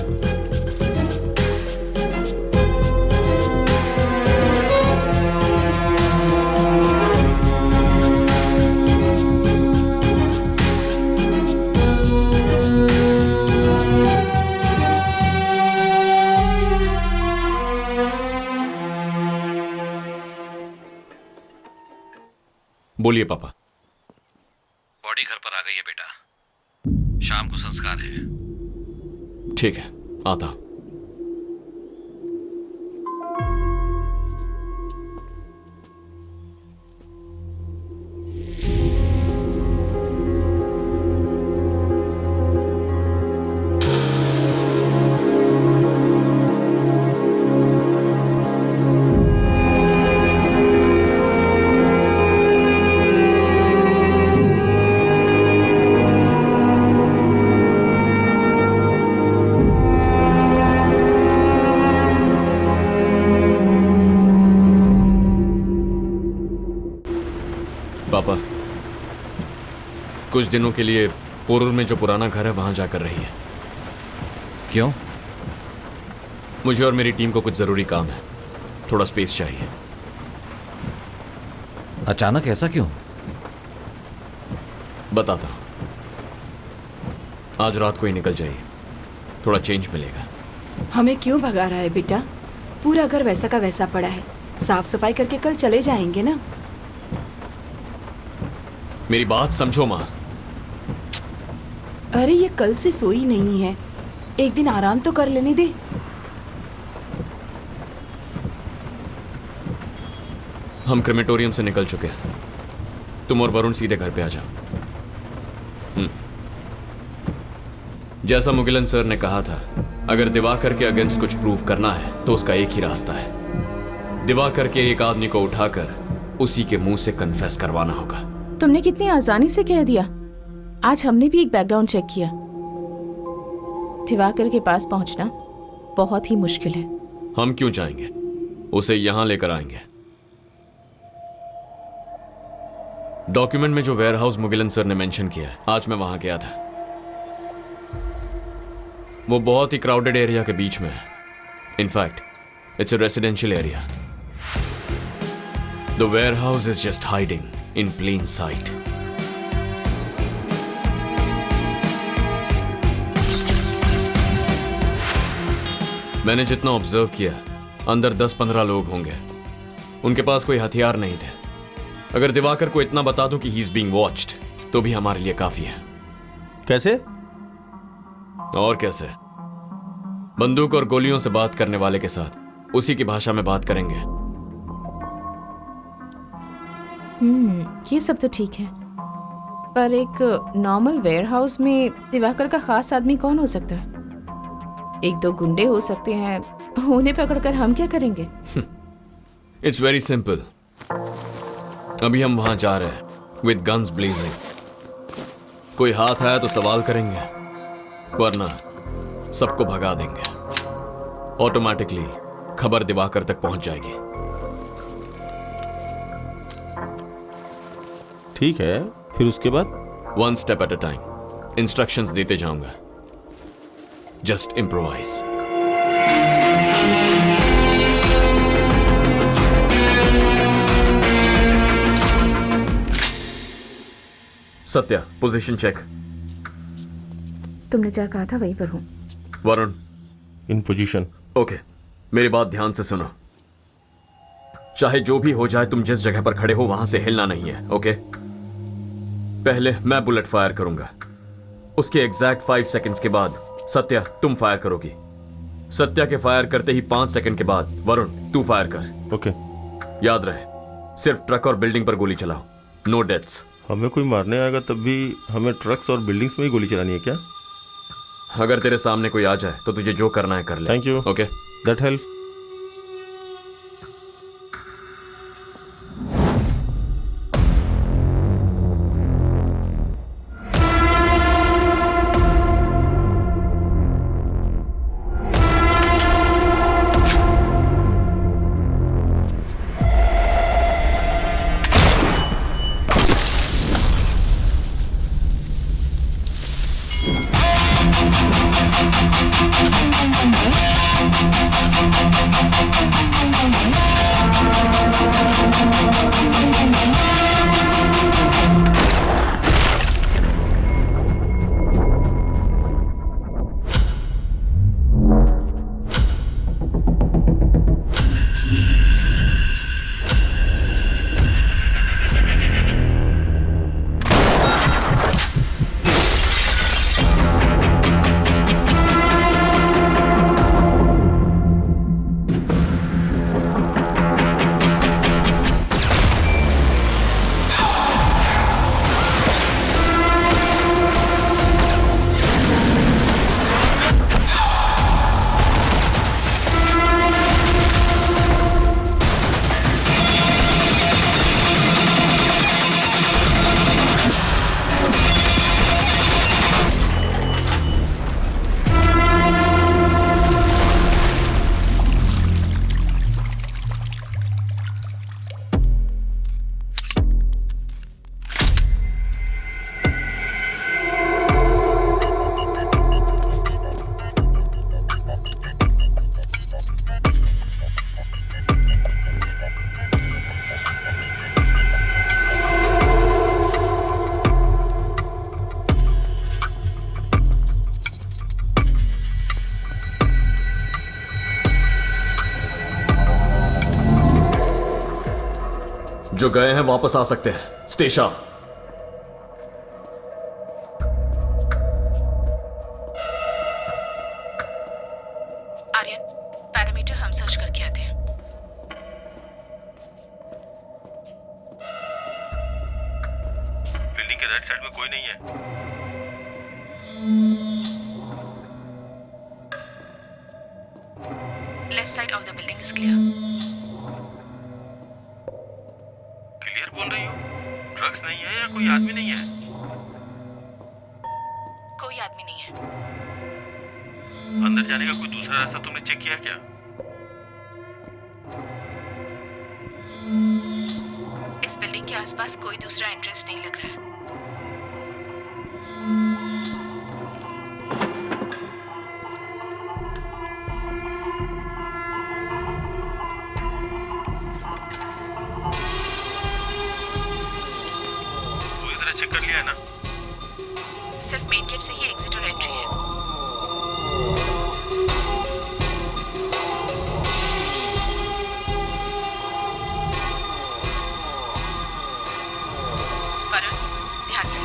बोलिए पापा। बॉडी घर पर आ गई है बेटा, शाम को संस्कार है। ठीक है, आता। पापा, कुछ दिनों के लिए पोरूर में जो पुराना घर है वहां जाकर रही है। क्यों? मुझे और मेरी टीम को कुछ जरूरी काम है, थोड़ा स्पेस चाहिए। अचानक ऐसा क्यों? बताता हूं। आज रात को ही निकल जाइए, थोड़ा चेंज मिलेगा। हमें क्यों भगा रहा है बेटा? पूरा घर वैसा का वैसा पड़ा है, साफ सफाई करके कल चले जाएंगे ना। मेरी बात समझो माँ। अरे ये कल से सोई नहीं है, एक दिन आराम तो कर लेने दे। हम क्रेमेटोरियम से निकल चुके हैं, तुम और वरुण सीधे घर पे आ जाओ। जैसा मुगिलन सर ने कहा था, अगर दिवाकर के अगेंस्ट कुछ प्रूव करना है तो उसका एक ही रास्ता है, दिवाकर के एक आदमी को उठाकर उसी के मुंह से कन्फेस करवाना होगा। तुमने कितनी आसानी से कह दिया। आज हमने भी एक बैकग्राउंड चेक किया। दिवाकर के पास पहुंचना बहुत ही मुश्किल है। हम क्यों जाएंगे, उसे यहां लेकर आएंगे। डॉक्यूमेंट में जो वेयरहाउस मुगिलन सर ने मेंशन किया है, आज मैं वहां गया था। वो बहुत ही क्राउडेड एरिया के बीच में है। In fact it's a residential area. The warehouse is just hiding in plain sight. मैंने जितना ऑब्जर्व किया, अंदर 10-15 लोग होंगे। उनके पास कोई हथियार नहीं थे। अगर दिवाकर को इतना बता दूं कि ही इज बीइंग वॉच्ड, तो भी हमारे लिए काफी है। कैसे? और कैसे? बंदूक और गोलियों से बात करने वाले के साथ उसी की भाषा में बात करेंगे। ये सब तो ठीक है, पर एक नॉर्मल वेयरहाउस में दिवाकर का खास आदमी कौन हो सकता है? 1-2 गुंडे हो सकते हैं, उन्हें पकड़कर हम क्या करेंगे? It's very simple. अभी हम वहां जा रहे हैं विद गन्स ब्लेजिंग। कोई हाथ आया तो सवाल करेंगे, वरना सबको भगा देंगे। ऑटोमेटिकली खबर दिवाकर तक पहुंच जाएगी। ठीक है, फिर उसके बाद? 1 step at a time, instructions देते जाऊंगा। Just improvise. Satya, position check. तुमने जहाँ कहा था वहीं पर हूँ। वरुण, इन पोजीशन। ओके, मेरी बात ध्यान से सुनो। चाहे जो भी हो जाए, तुम जिस जगह पर खड़े हो वहां से हिलना नहीं है, ओके? पहले मैं बुलेट फायर करूंगा, उसके एग्जैक्ट 5 सेकंड्स के बाद सत्या तुम फायर करोगी। सत्या के फायर करते ही 5 सेकंड के बाद वरुण तू फायर कर। ओके। याद रहे, सिर्फ ट्रक और बिल्डिंग पर गोली चलाओ, नो डेथ्स। हमें कोई मारने आएगा तब भी हमें ट्रक्स और बिल्डिंग्स में ही गोली चलानी है क्या? अगर तेरे सामने कोई आ जाए तो तुझे जो करना है कर ले। Thank you. Okay, that help. जो गए हैं वापस आ सकते हैं। स्टेशा, आर्यन, पैरामीटर हम सर्च करके आते हैं। बिल्डिंग के राइट साइड में कोई नहीं है। Left side of the building is clear. Clear बोल रही हो? ड्रग्स नहीं है या कोई आदमी नहीं है? कोई आदमी नहीं है। अंदर जाने का कोई दूसरा रास्ता तुमने चेक किया क्या? इस बिल्डिंग के आसपास कोई दूसरा एंट्रेंस नहीं लग रहा है। चेक कर लिया है ना? सिर्फ मेन गेट से ही एग्जिट और एंट्री है। वरुण, ध्यान से।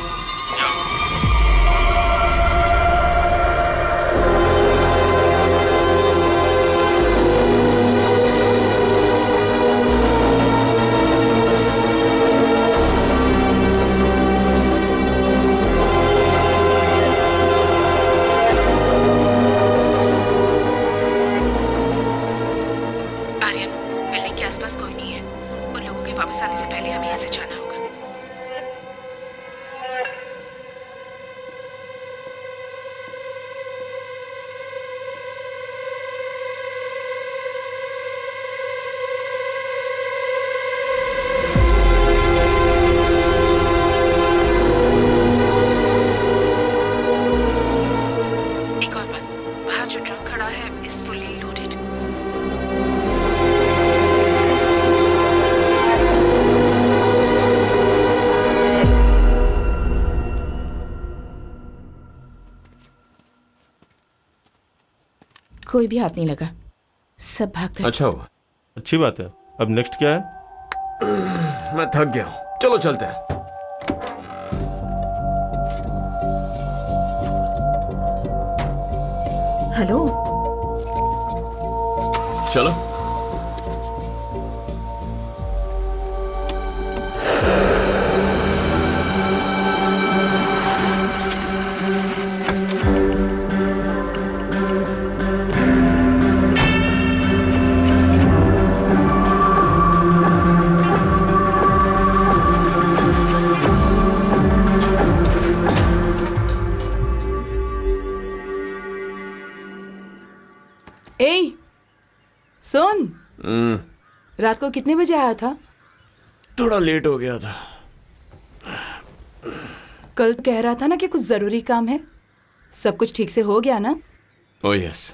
आसपास कोई नहीं है। उन लोगों के वापस आने से पहले हमें यहाँ से जाना होगा। कोई भी हाथ नहीं लगा, सब भाग गए। अच्छा हुआ। अच्छी बात है। अब नेक्स्ट क्या है? मैं थक गया हूँ, चलो चलते हैं। हेलो, चलो। ए सुन, रात को कितने बजे आया था? थोड़ा लेट हो गया था। कल कह रहा था ना कि कुछ जरूरी काम है। सब कुछ ठीक से हो गया ना? Oh yes.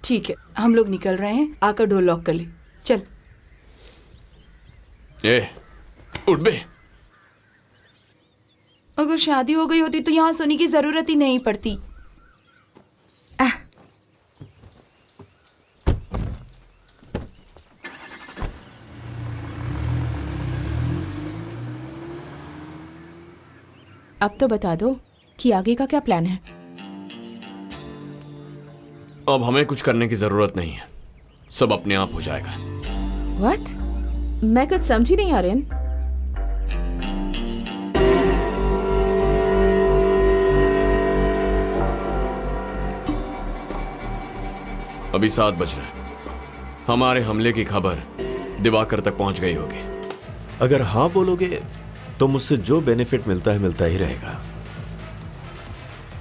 ठीक है, हम लोग निकल रहे हैं, आकर डोर लॉक कर ले। चल। ए, उठ बे। अगर शादी हो गई होती तो यहाँ सोने की जरूरत ही नहीं पड़ती। अब तो बता दो कि आगे का क्या प्लान है। अब हमें कुछ करने की जरूरत नहीं है, सब अपने आप हो जाएगा। What? मैं कुछ समझ ही नहीं, आर्यन। अभी 7 बज रहे हैं। हमारे हमले की खबर दिवाकर तक पहुंच गई होगी। अगर हाँ बोलोगे तो मुझसे जो बेनिफिट मिलता ही रहेगा।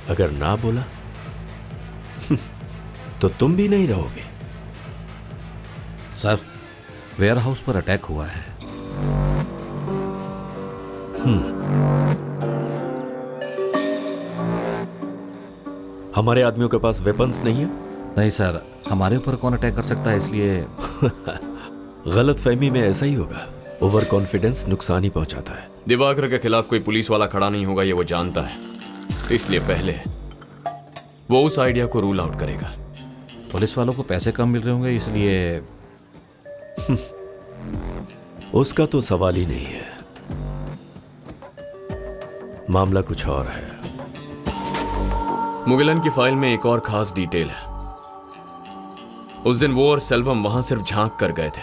अगर ना बोला तो तुम भी नहीं रहोगे। सर, वेयर हाउस पर अटैक हुआ है। हमारे आदमियों के पास वेपन्स नहीं है? नहीं सर, हमारे ऊपर कौन अटैक कर सकता है, इसलिए गलत फहमी में ऐसा ही होगा। ओवर कॉन्फिडेंस नुकसान ही पहुंचाता है। दिवाकर के खिलाफ कोई पुलिस वाला खड़ा नहीं होगा, ये वो जानता है। इसलिए पहले वो उस आइडिया को रूल आउट करेगा। पुलिस वालों को पैसे कम मिल रहे होंगे, इसलिए उसका तो सवाल ही नहीं है। मामला कुछ और है। मुगिलन की फाइल में एक और खास डिटेल है। उस दिन वो और सेल्वम वहां सिर्फ झांक कर गए थे,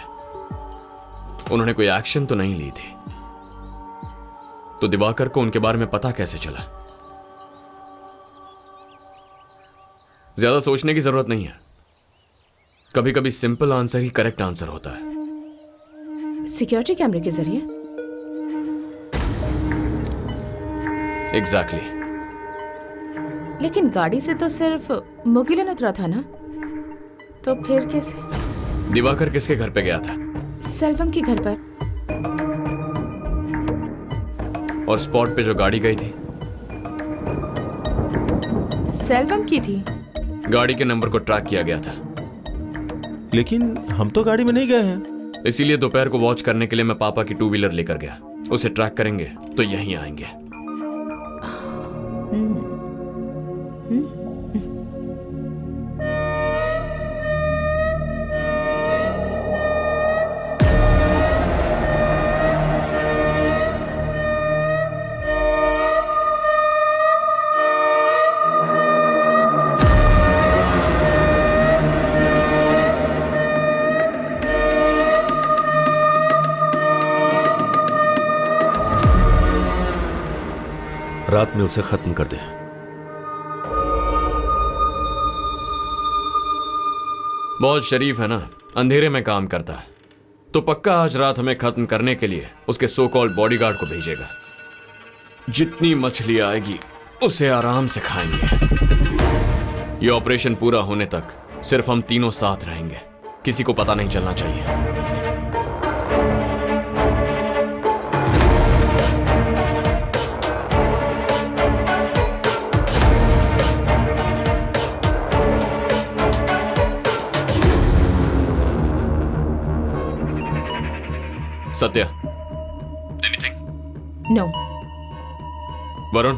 उन्होंने कोई एक्शन तो नहीं ली थी। तो दिवाकर को उनके बारे में पता कैसे चला? ज्यादा सोचने की जरूरत नहीं है। कभी कभी सिंपल आंसर ही करेक्ट आंसर होता है। सिक्योरिटी कैमरे के जरिए? एग्जैक्टली। लेकिन गाड़ी से तो सिर्फ मुगिलन उतरा था ना, तो फिर कैसे? दिवाकर किसके घर पे गया था? सेल्वम के घर पर। और स्पॉट पे जो गाड़ी गई थी, सेल्वम की थी। गाड़ी के नंबर को ट्रैक किया गया था। लेकिन हम तो गाड़ी में नहीं गए हैं। इसीलिए दोपहर को वॉच करने के लिए मैं पापा की 2 व्हीलर लेकर गया। उसे ट्रैक करेंगे तो यहीं आएंगे। रात में उसे खत्म कर दे। बहुत शरीफ है ना, अंधेरे में काम करता है। तो पक्का आज रात हमें खत्म करने के लिए उसके सो कॉल्ड बॉडीगार्ड को भेजेगा। जितनी मछली आएगी उसे आराम से खाएंगे। ये ऑपरेशन पूरा होने तक सिर्फ हम तीनों साथ रहेंगे, किसी को पता नहीं चलना चाहिए। Satya, anything? No. Varun?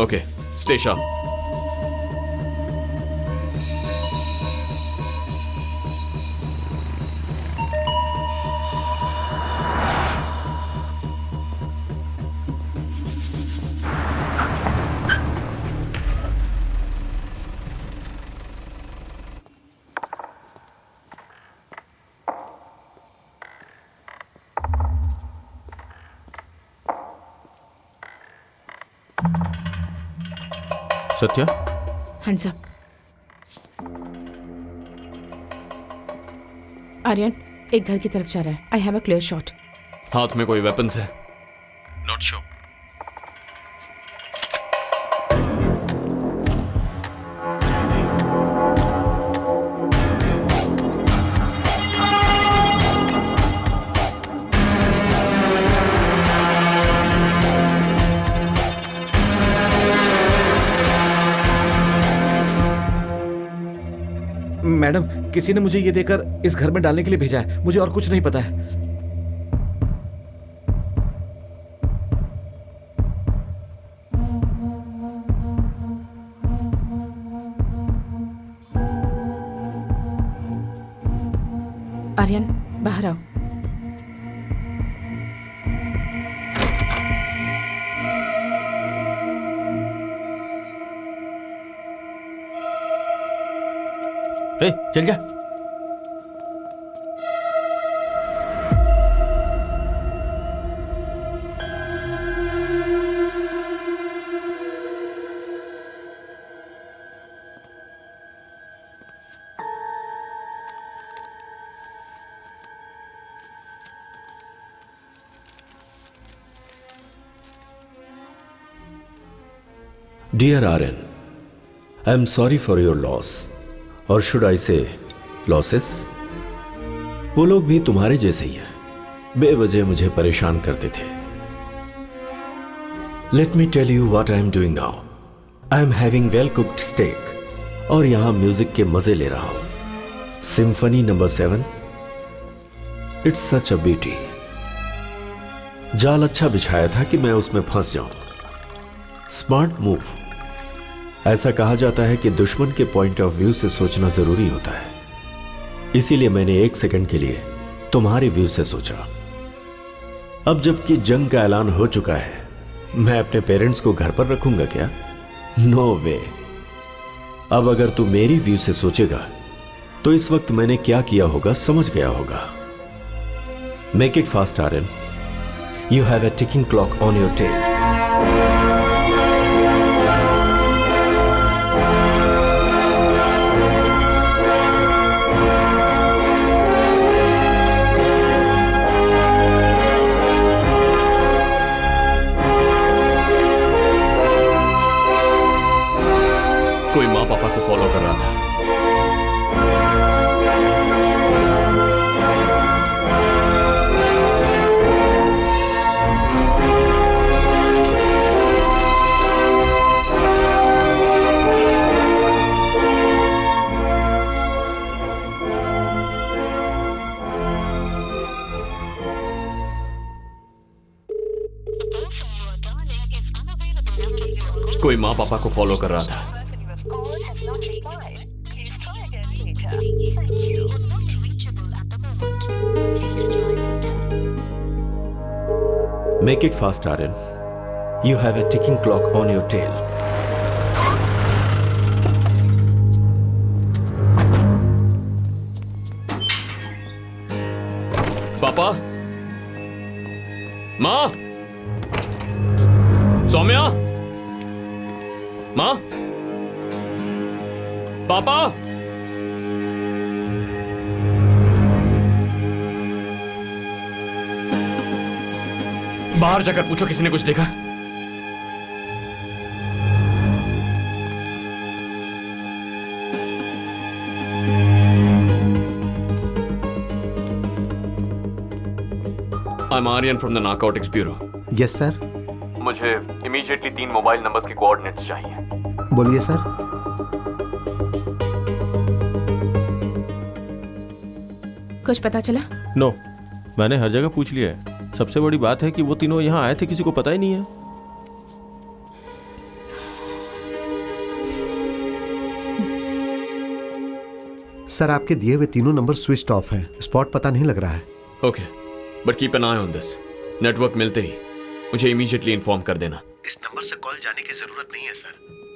Okay, Stay sharp. Satya, hands up. Aryan एक घर की तरफ जा रहा है। I have a clear shot. हाथ में कोई वेपन्स है? Not sure. मैडम, किसी ने मुझे ये देकर इस घर में डालने के लिए भेजा है। मुझे और कुछ नहीं पता है। आर्यन बाहर आओ। ए, चल जा। Dear Aryan, I am sorry for your loss. और शुड आई से लॉसेस? वो लोग भी तुम्हारे जैसे ही हैं, बेवजह मुझे परेशान करते थे। Let me tell you what I am doing now. I am having well cooked steak और यहां म्यूजिक के मजे ले रहा हूं। Symphony number 7, it's such a beauty. जाल अच्छा बिछाया था कि मैं उसमें फंस जाऊं। Smart move. ऐसा कहा जाता है कि दुश्मन के पॉइंट ऑफ व्यू से सोचना जरूरी होता है, इसीलिए मैंने एक सेकंड के लिए तुम्हारे व्यू से सोचा। अब जबकि जंग का ऐलान हो चुका है, मैं अपने पेरेंट्स को घर पर रखूंगा क्या? नो वे। अब अगर तू मेरी व्यू से सोचेगा तो इस वक्त मैंने क्या किया होगा समझ गया होगा। Make it fast Aryan, you have a ticking clock on your tail. कोई माँ पापा को फॉलो कर रहा था। कोई माँ पापा को फॉलो कर रहा था। Make it fast, Aryan. You have a ticking clock on your tail. पापा, माँ, सौम्या, माँ, पापा। बाहर जाकर पूछो किसी ने कुछ देखा? I'm Aryan from the Narcotics Bureau. Yes sir. मुझे इमीडिएटली 3 मोबाइल नंबर्स के कोऑर्डिनेट्स चाहिए। बोलिए सर। कुछ पता चला? नो, मैंने हर जगह पूछ लिया है। सबसे बड़ी बात है कि वो तीनों यहाँ आए थे, किसी को पता ही नहीं है। सर आपके दिए हुए तीनों नंबर स्विच ऑफ हैं, स्पॉट पता नहीं लग रहा है। Okay, but keep an I on this. Network मिलते ही मुझे इमीडिएटली इन्फॉर्म कर देना। इस नंबर से कॉल जाने की जरूरत नहीं है सर,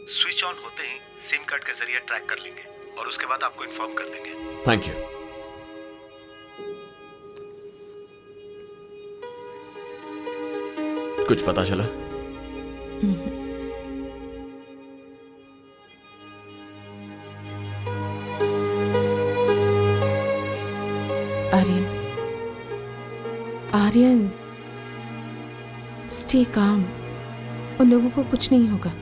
स्विच ऑन होते ही सिम कार्ड के जरिए ट्रैक कर लेंगे और उसके बाद आपको इन्फॉर्म कर देंगे। Thank you. कुछ पता चला? Aryan, Aryan, stay calm. उन लोगों को कुछ नहीं होगा।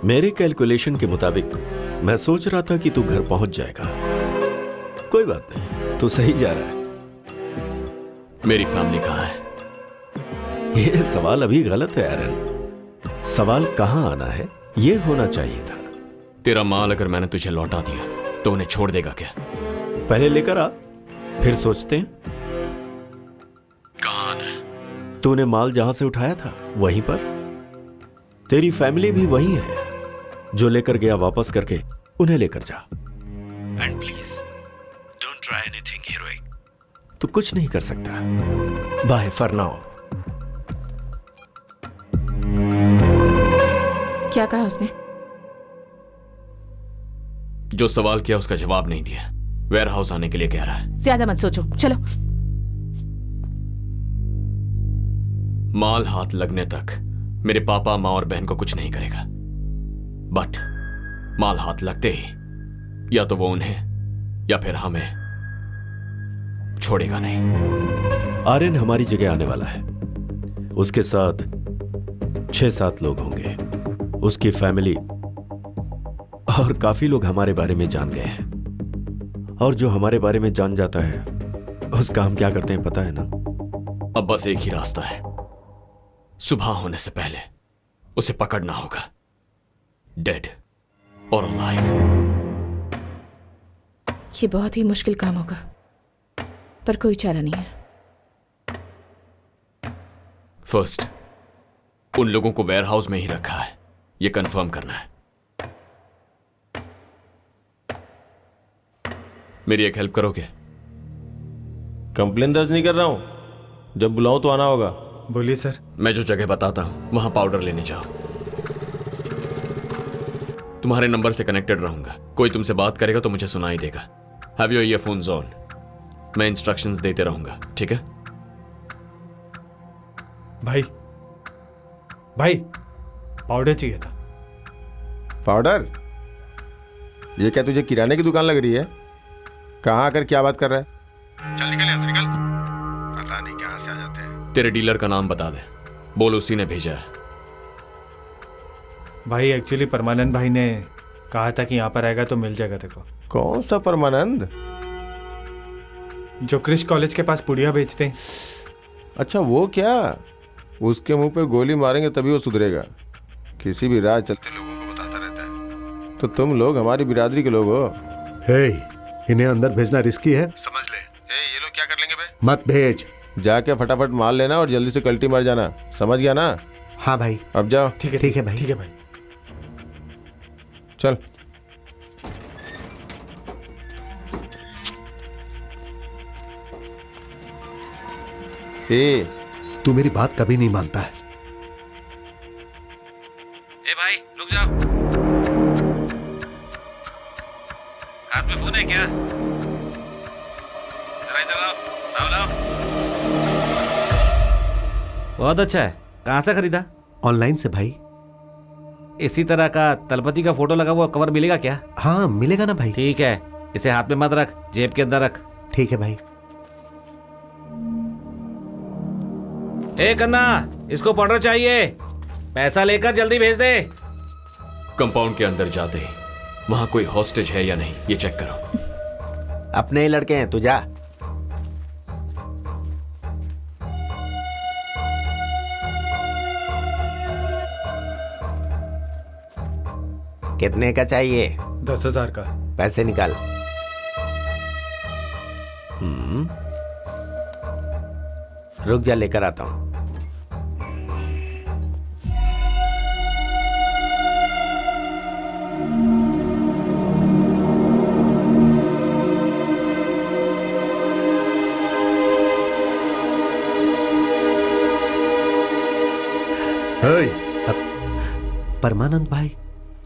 मेरे कैलकुलेशन के मुताबिक मैं सोच रहा था कि तू घर पहुंच जाएगा। कोई बात नहीं, तू सही जा रहा है। मेरी फैमिली कहाँ है? ये सवाल अभी गलत है आर्यन। सवाल कहाँ आना है ये होना चाहिए था। तेरा माल अगर मैंने तुझे लौटा दिया तो उन्हें छोड़ देगा क्या? पहले लेकर आ, फिर सोचते हैं। कहाँ है? तूने माल जहां से उठाया था वहीं पर। तेरी फैमिली भी वही है जो लेकर गया, वापस करके उन्हें लेकर जा। And please don't try anything heroic. तू कुछ नहीं कर सकता। Bye for now. क्या कहा उसने? जो सवाल किया उसका जवाब नहीं दिया। वेयर हाउस आने के लिए कह रहा है। ज्यादा मत सोचो, चलो। माल हाथ लगने तक मेरे पापा, माँ और बहन को कुछ नहीं करेगा, बट माल हाथ लगते ही या तो वो उन्हें या फिर हमें छोड़ेगा नहीं। आर्यन हमारी जगह आने वाला है। उसके साथ 6-7 लोग होंगे, उसकी फैमिली और काफी लोग हमारे बारे में जान गए हैं। और जो हमारे बारे में जान जाता है उसका हम क्या करते हैं पता है ना? अब बस एक ही रास्ता है। सुबह होने से पहले उसे पकड़ना होगा, डेड और अलाइव। ये बहुत ही मुश्किल काम होगा, पर कोई चारा नहीं है। फर्स्ट, उन लोगों को वेयरहाउस में ही रखा है, यह कंफर्म करना है। मेरी एक हेल्प करोगे? कंप्लेन दर्ज नहीं कर रहा हूं, जब बुलाऊं तो आना होगा। बोलिए सर। मैं जो जगह बताता हूं वहां पाउडर लेने जाओ। तुम्हारे नंबर से कनेक्टेड रहूंगा। कोई तुमसे बात करेगा तो मुझे सुनाई देगा। Have your earphones on. मैं इंस्ट्रक्शंस देते रहूंगा, ठीक है? भाई पाउडर चाहिए था। पाउडर? ये क्या तुझे किराने की दुकान लग रही है? कहाँ आकर क्या बात कर रहा है? चल निकल यहाँ से, निकल। पता नहीं कहाँ से आ जाते हैं। तेरे डीलर का नाम बता दे, बोल उसी ने भेजा है। भाई एक्चुअली परमानंद भाई ने कहा था कि यहाँ पर आएगा तो मिल जाएगा तेरे को। कौन सा परमानंद? जो क्रिश कॉलेज के पास पुड़िया बेचते हैं। अच्छा वो क्या? उसके मुंह पे गोली मारेंगे तभी वो सुधरेगा। किसी भी राह चलते लोगों को बताता रहता है। तो तुम लोग हमारी बिरादरी के लोग हो। हे, इन्हें अंदर भेजना रिस्की है, समझ ले। ये लोग क्या कर लेंगे बे? मत भेज। जाके फटाफट माल लेना और जल्दी से कल्टी मार जाना, समझ गया ना? हाँ भाई। अब जाओ। ठीक है भाई। ठीक है भाई। चल। तू मेरी बात कभी नहीं मानता है। ए भाई रुक जाओ। हाथ में फोन है क्या? जरा इधर आओ। लाओ। बहुत अच्छा है। कहाँ से खरीदा? ऑनलाइन से भाई। इसी तरह का तलपति का फोटो लगा हुआ कवर मिलेगा क्या? हाँ मिलेगा ना भाई। ठीक है, इसे हाथ में मत रख, जेब के अंदर रख। ठीक है भाई। ए कन्ना, इसको पाउडर चाहिए, पैसा लेकर जल्दी भेज दे। कंपाउंड के अंदर जाते ही वहां कोई हॉस्टेज है या नहीं ये चेक करो। अपने ही लड़के हैं, तू जा। कितने का चाहिए? 10,000 का। पैसे निकाल। रुक जा, लेकर आता हूं। परमानंद भाई,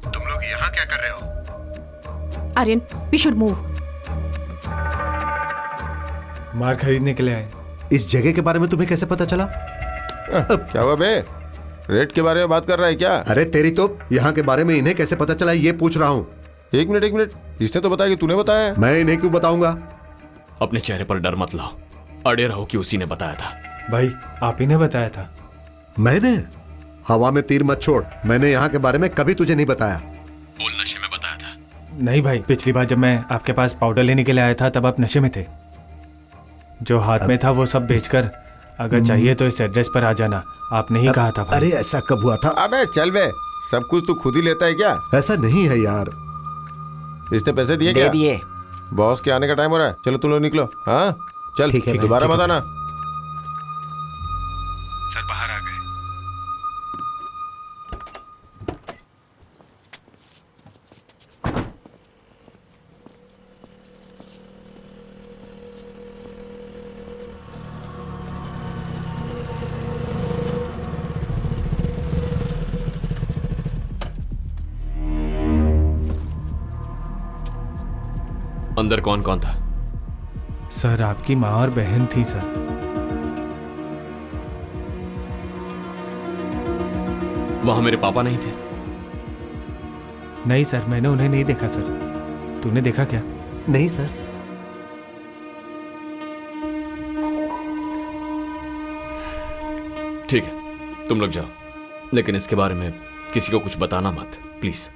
तुम लोग यहाँ क्या कर रहे हो? Aryan, we should move. मार खरीदने के लिए आए। इस जगह के बारे में तुम्हें कैसे पता चला? क्या हुआ बे? रेट के बारे में बात कर रहा है क्या? अरे तेरी तो, यहाँ के बारे में इन्हें कैसे पता चला ये पूछ रहा हूँ। एक मिनट, इसने तो बताया कि तूने बताया। मैं इन्हें क्यों बताऊंगा? अपने चेहरे पर डर मत लाओ, अड़े रहो कि उसी ने बताया था। भाई आप ही ने बताया था। मैंने? हवा में तीर मत छोड़, मैंने यहाँ के बारे में कभी तुझे नहीं बताया। बोल नशे में बताया था। नहीं भाई, पिछली बार जब मैं आपके पास पाउडर लेने के लिए आया था तब आप नशे में थे। जो हाथ में था वो सब बेचकर अगर चाहिए तो इस एड्रेस पर आ जाना, आपने ही कहा था भाई। अरे ऐसा कब हुआ था? अबे चल बे, सब कुछ तू खुद ही लेता है क्या? ऐसा नहीं है यार। इसने पैसे दिए दे क्या? दिए। बॉस के आने का टाइम हो रहा है, चलो तुम लोग निकलो। हाँ चल, ठीक है भाई, दोबारा ठीक मत है। आना। सर बाहर आ गए। अंदर कौन कौन था? सर आपकी माँ और बहन थी सर। वहां मेरे पापा नहीं थे? नहीं सर, मैंने उन्हें नहीं देखा सर। तूने देखा क्या? नहीं सर। ठीक है, तुम लोग जाओ, लेकिन इसके बारे में किसी को कुछ बताना मत, प्लीज।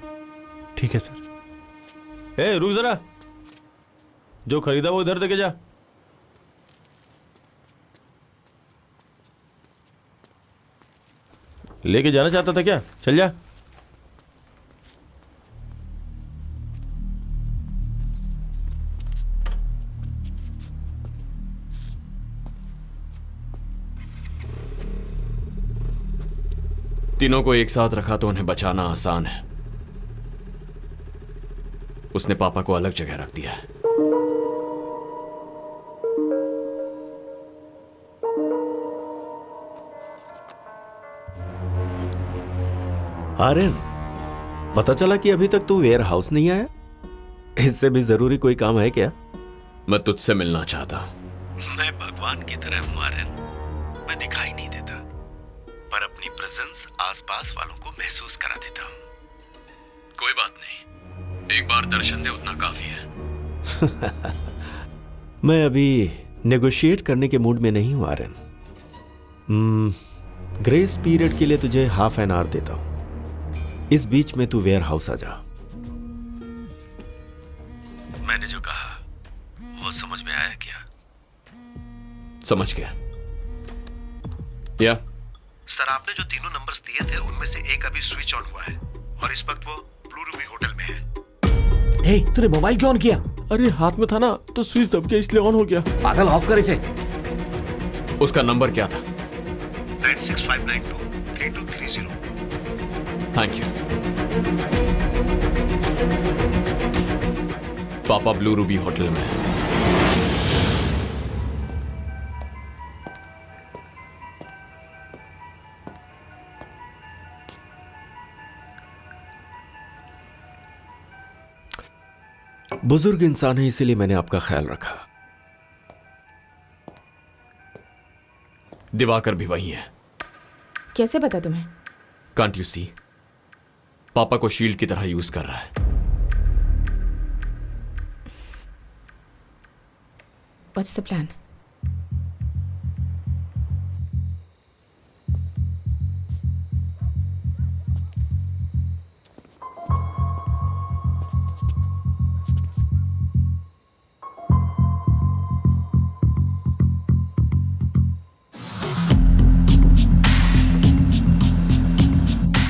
ठीक है सर। ए रुक जरा, जो खरीदा वो इधर देके जा। लेके जाना चाहता था क्या? चल जा। तीनों को एक साथ रखा तो उन्हें बचाना आसान है। उसने पापा को अलग जगह रख दिया है। आर्यन, पता चला कि अभी तक तू वेयर हाउस नहीं आया। इससे भी जरूरी कोई काम है क्या? मैं तुझसे मिलना चाहता हूं। मैं भगवान की तरह हूं आर्यन। मैं दिखाई नहीं देता, पर अपनी प्रेजेंस आसपास वालों को महसूस करा देता हूं। कोई बात नहीं, एक बार दर्शन दे उतना काफी है। मैं अभी नेगोशिएट करने के मूड में नहीं हूं आर्यन। ग्रेस पीरियड के लिए तुझे हाफ एन आवर देता हूं। इस बीच में तू वेयर हाउस आ जा। मैंने जो कहा वो समझ में आया क्या? समझ गया। या सर, आपने जो तीनों नंबर्स दिए थे उनमें से एक अभी स्विच ऑन हुआ है और इस वक्त वो ब्लू रूबी होटल में है। हे, तूने मोबाइल क्यों ऑन किया? अरे हाथ में था ना तो स्विच दब गया इसलिए ऑन हो गया। पागल, ऑफ कर इसे। उसका नंबर क्या था? 96592 3230। Thank you. पापा ब्लू रूबी होटल में है। बुजुर्ग इंसान है, इसीलिए मैंने आपका ख्याल रखा। दिवाकर भी वही है। कैसे पता तुम्हें? Can't you see? पापा को शील्ड की तरह यूज कर रहा है। What's the plan?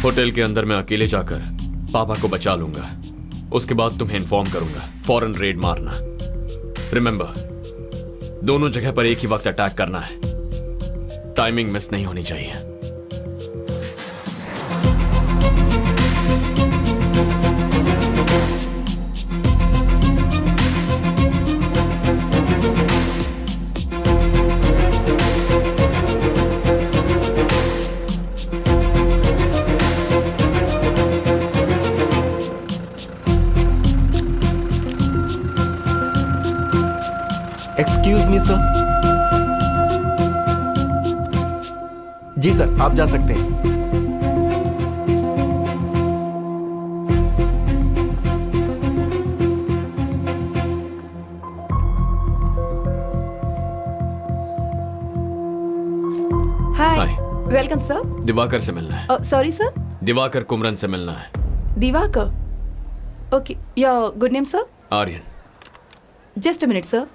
होटल के अंदर मैं अकेले जाकर पापा को बचा लूंगा। उसके बाद तुम्हें इन्फॉर्म करूंगा। फौरन रेड मारना। रिमेंबर, दोनों जगह पर एक ही वक्त अटैक करना है। टाइमिंग मिस नहीं होनी चाहिए। Excuse me sir. जी सर, आप जा सकते हैं। हाय, वेलकम सर। दिवाकर से मिलना है। Sorry sir. दिवाकर कुमरन से मिलना है। Diwakar, okay. Your good name sir? Aryan. Just a minute sir.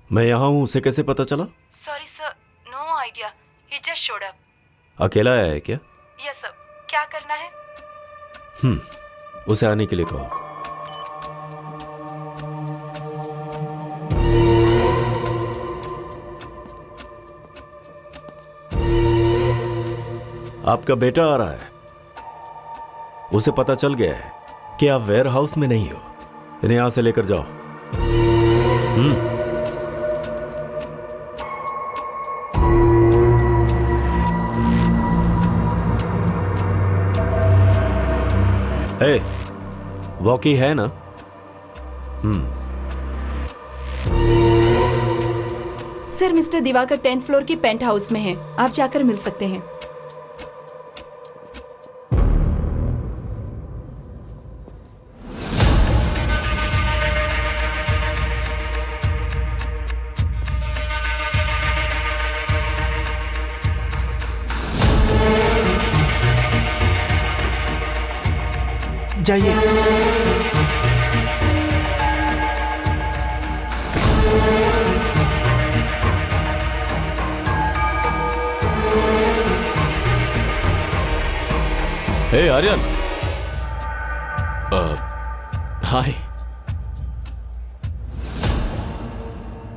मैं यहाँ हूँ, उसे कैसे पता चला? Sorry sir, no idea, he just showed up. अकेला आया है क्या? Yes sir. क्या करना है? उसे आने के लिए कहो। आपका बेटा आ रहा है। उसे पता चल गया है कि आप वेयर हाउस में नहीं हो। इन्हें यहां से लेकर जाओ। हे, वॉकी है ना? Sir, mister Diwakar 10th floor की पेंट हाउस में है। आप जाकर मिल सकते हैं। जाइए। Hey Aryan. Hi.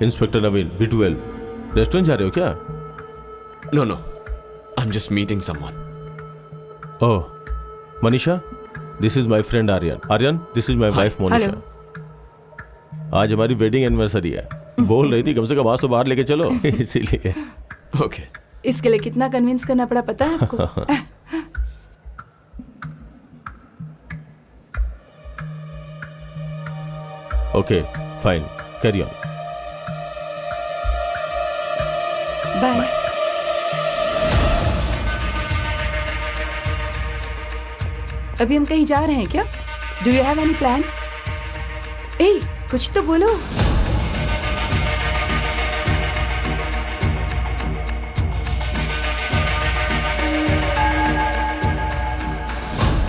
Inspector Naveen, B12। Restaurant जा रहे हो क्या? No no, I am just meeting someone. Oh, Manisha, this is my friend Aryan. Aryan, this is my wife Monisha. आज हमारी वेडिंग एनिवर्सरी है। बोल रही थी कम से कम आज तो बाहर लेके चलो, इसीलिए। ओके। इसके लिए कितना कन्विंस करना पड़ा पता है आपको? Okay, fine, carry on. Bye. अभी हम कहीं जा रहे हैं क्या? Do you have any plan? ए, कुछ तो बोलो।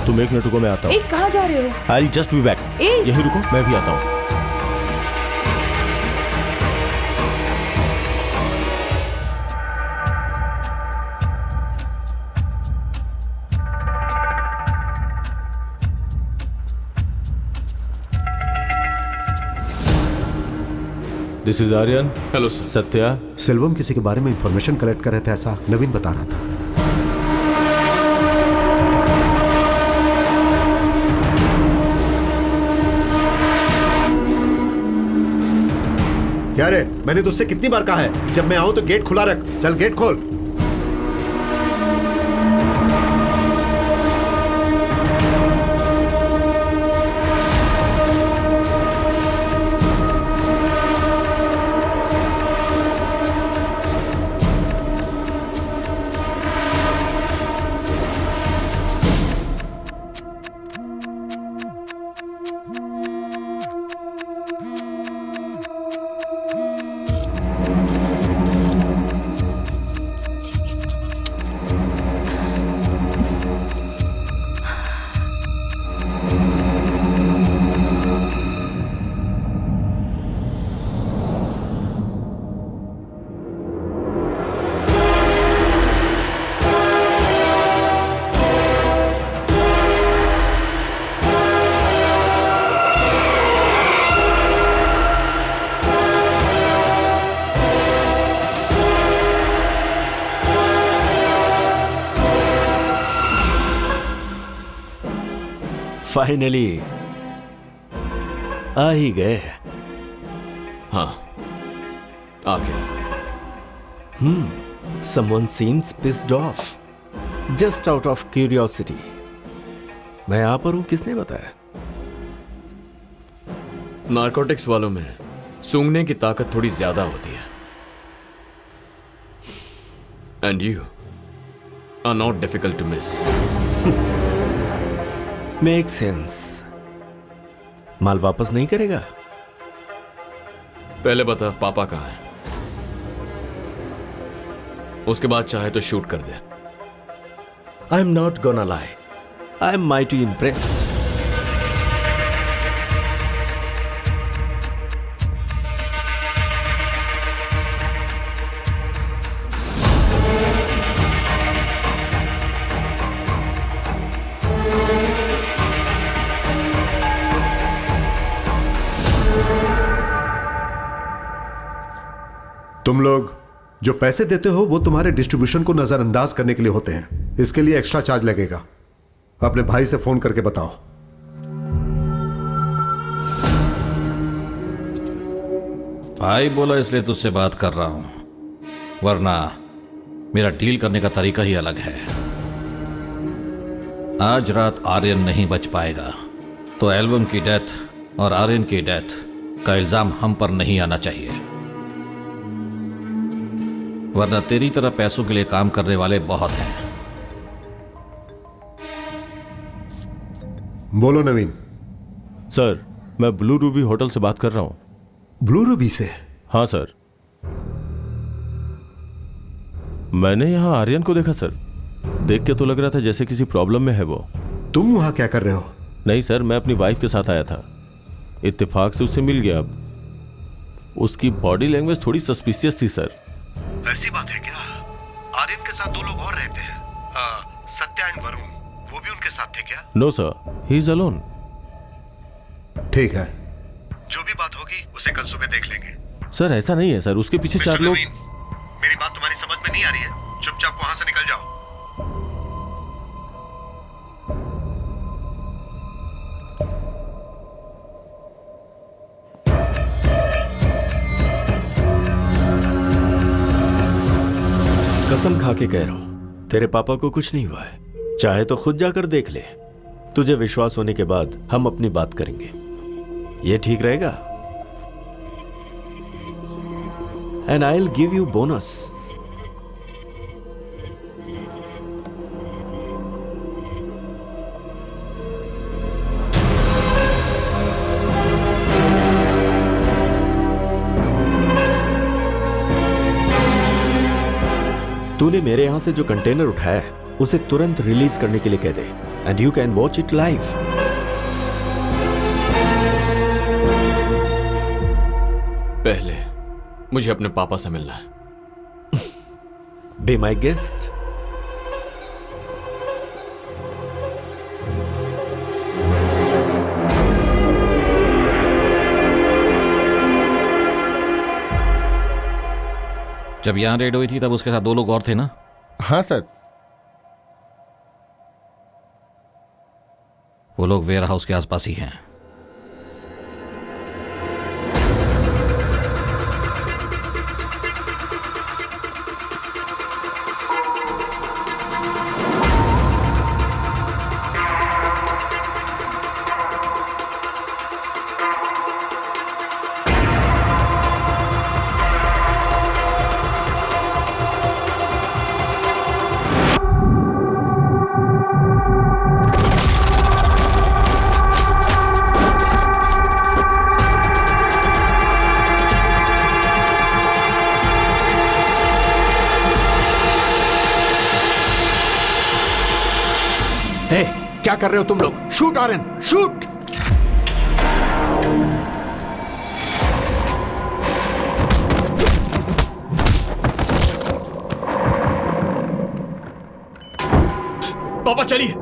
तुम एक मिनट रुको, मैं आता हूँ। ए, कहाँ जा रहे हो? I just be back. यही रुको, मैं भी आता हूँ। This is Aryan. Hello sir. Satya. Selvam किसी के बारे में इंफॉर्मेशन कलेक्ट कर रहे थे, ऐसा नवीन बता रहा था। क्या रे, मैंने तुझसे कितनी बार कहा है जब मैं आऊं तो गेट खुला रख। चल गेट खोल। फाइनली आ ही गए। हाँ, आ गया। Someone seems pissed off. Just out of curiosity. मैं यहाँ पर हूँ, किसने बताया? नारकोटिक्स वालों में सूंघने की ताकत थोड़ी ज्यादा होती है। And you are not difficult to miss. Make sense. माल वापस नहीं करेगा? पहले बता पापा कहाँ है, उसके बाद चाहे तो शूट कर दे। I am not gonna lie, I am mighty impressed. तुम लोग जो पैसे देते हो वो तुम्हारे डिस्ट्रीब्यूशन को नजरअंदाज करने के लिए होते हैं। इसके लिए एक्स्ट्रा चार्ज लगेगा। अपने भाई से फोन करके बताओ। भाई बोला इसलिए तुझसे बात कर रहा हूं, वरना मेरा डील करने का तरीका ही अलग है। आज रात आर्यन नहीं बच पाएगा, तो एल्बम की डेथ और आर्यन की डेथ का इल्जाम हम पर नहीं आना चाहिए, वरना तेरी तरह पैसों के लिए काम करने वाले बहुत हैं। बोलो नवीन। सर, मैं ब्लू रूबी होटल से बात कर रहा हूँ। ब्लू रूबी से? हाँ सर, मैंने यहाँ आर्यन को देखा सर। देख के तो लग रहा था जैसे किसी प्रॉब्लम में है वो। तुम वहां क्या कर रहे हो? नहीं सर, मैं अपनी वाइफ के साथ आया था, इत्तेफाक से उससे मिल गया। अब उसकी बॉडी लैंग्वेज थोड़ी सस्पिशियस थी सर। ऐसी बात है क्या? आर्यन के साथ दो लोग और रहते हैं, सत्या एंड वरुण, वो भी उनके साथ थे क्या? No sir, he is alone. ठीक है, जो भी बात होगी उसे कल सुबह देख लेंगे। सर ऐसा नहीं है सर, उसके पीछे चार लोग। मेरी बात तुम्हारी समझ में नहीं आ रही है? चुपचाप वहां से निकल जाओ। कसम खा के कह रहा हूं, तेरे पापा को कुछ नहीं हुआ है। चाहे तो खुद जाकर देख ले। तुझे विश्वास होने के बाद हम अपनी बात करेंगे। ये ठीक रहेगा? And I will give you bonus. तूने मेरे यहां से जो कंटेनर उठाया है उसे तुरंत रिलीज करने के लिए कह दे, and you can watch it live. पहले मुझे अपने पापा से मिलना है। Be my guest. जब यहां रेड हुई थी तब उसके साथ दो लोग और थे ना? हाँ सर। वो लोग वेयर हाउस के आसपास ही हैं। क्या कर रहे हो तुम लोग? Shoot Aryan, shoot! पापा चलिए।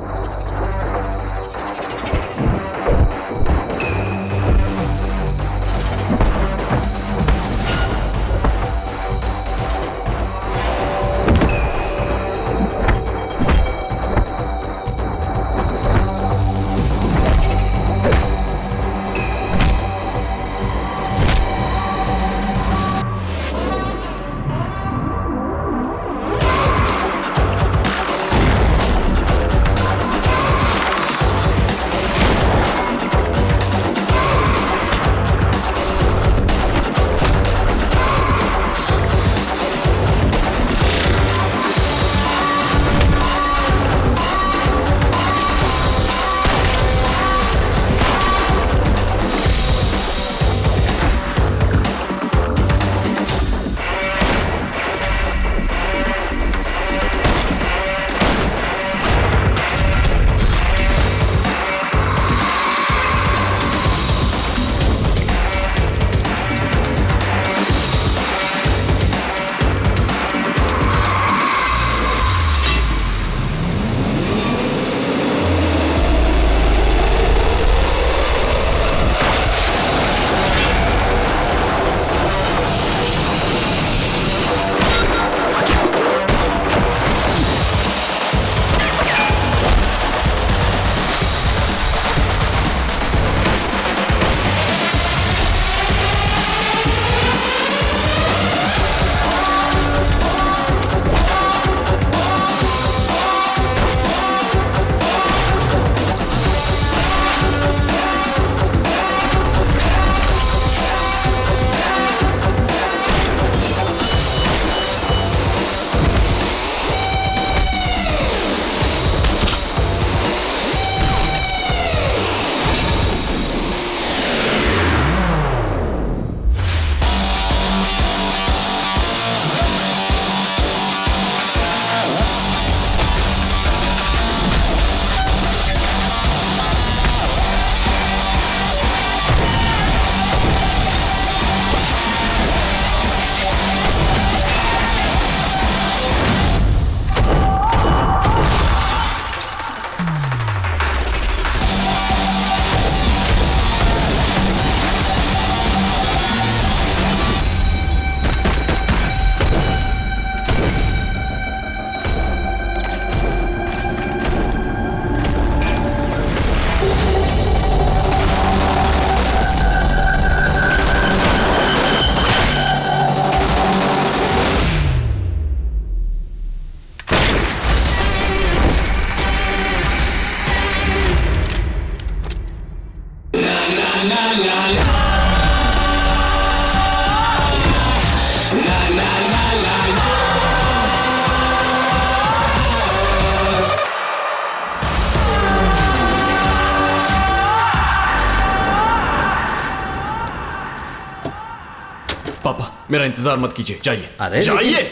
पापा मेरा इंतजार मत कीजिए, जाइए। अरे जाइए।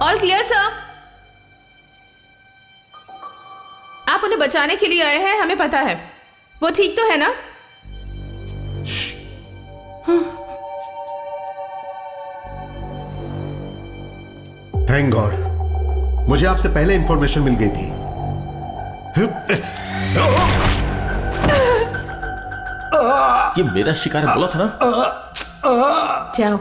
All clear sir. आप उन्हें बचाने के लिए आए हैं, हमें पता है। वो ठीक तो है ना? थैंक गॉड, मुझे आपसे पहले इंफॉर्मेशन मिल गई थी। ये मेरा शिकार है, बोला था ना। जाओ।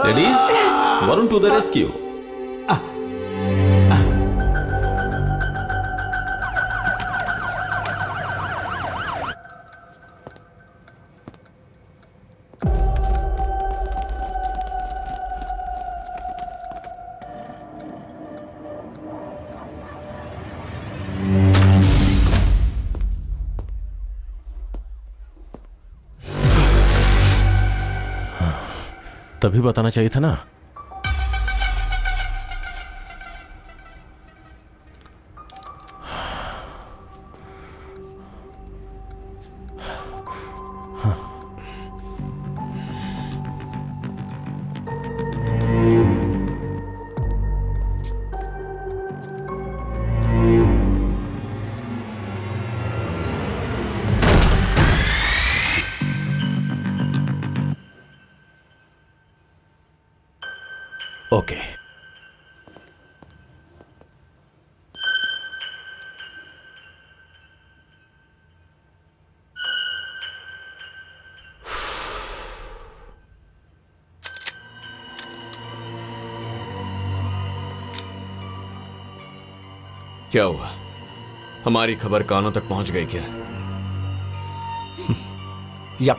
Ladies, Varun to the rescue. तभी बताना चाहिए था ना। ओके। क्या हुआ? हमारी खबर कानों तक पहुंच गई क्या? यप।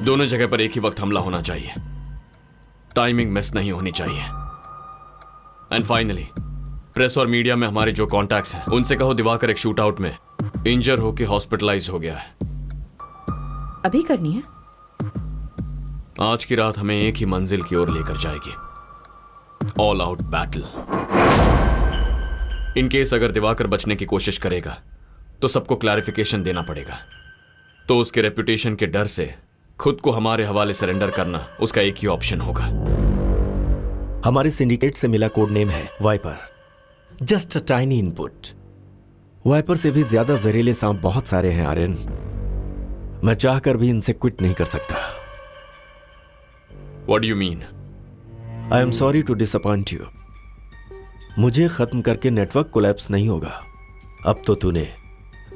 दोनों जगह पर एक ही वक्त हमला होना चाहिए, टाइमिंग मिस नहीं होनी चाहिए। एंड फाइनली प्रेस और मीडिया में हमारे जो कॉन्टैक्ट्स हैं उनसे कहो दिवाकर एक शूट आउट में इंजर होकर हॉस्पिटलाइज हो गया है। अभी करनी है? आज की रात हमें एक ही मंजिल की ओर लेकर जाएगी, all out battle. In case अगर दिवाकर बचने की कोशिश करेगा तो सबको क्लैरिफिकेशन देना पड़ेगा, तो उसके रेपुटेशन के डर से खुद को हमारे हवाले सरेंडर करना उसका एक ही ऑप्शन होगा। हमारे सिंडिकेट से मिला कोड नेम है viper. Just a tiny input. Viper से भी ज्यादा जहरीले सांप बहुत सारे हैं आर्यन। मैं चाहकर भी इनसे क्विट नहीं कर सकता। What do you mean? I am sorry to disappoint you. मुझे खत्म करके नेटवर्क कोलैप्स नहीं होगा। अब तो तूने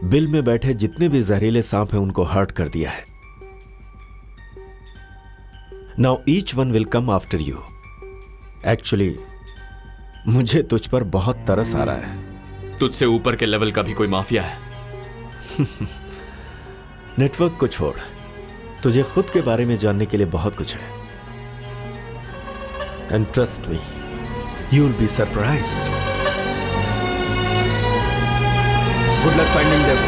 बिल में बैठे जितने भी जहरीले सांप हैं उनको हर्ट कर दिया है। Now each one will come after you. Actually मुझे तुझ पर बहुत तरस आ रहा है। तुझसे ऊपर के लेवल का भी कोई माफिया है? नेटवर्क को छोड़, तुझे खुद के बारे में जानने के लिए बहुत कुछ है। And trust me, you will be surprised. Good luck finding them.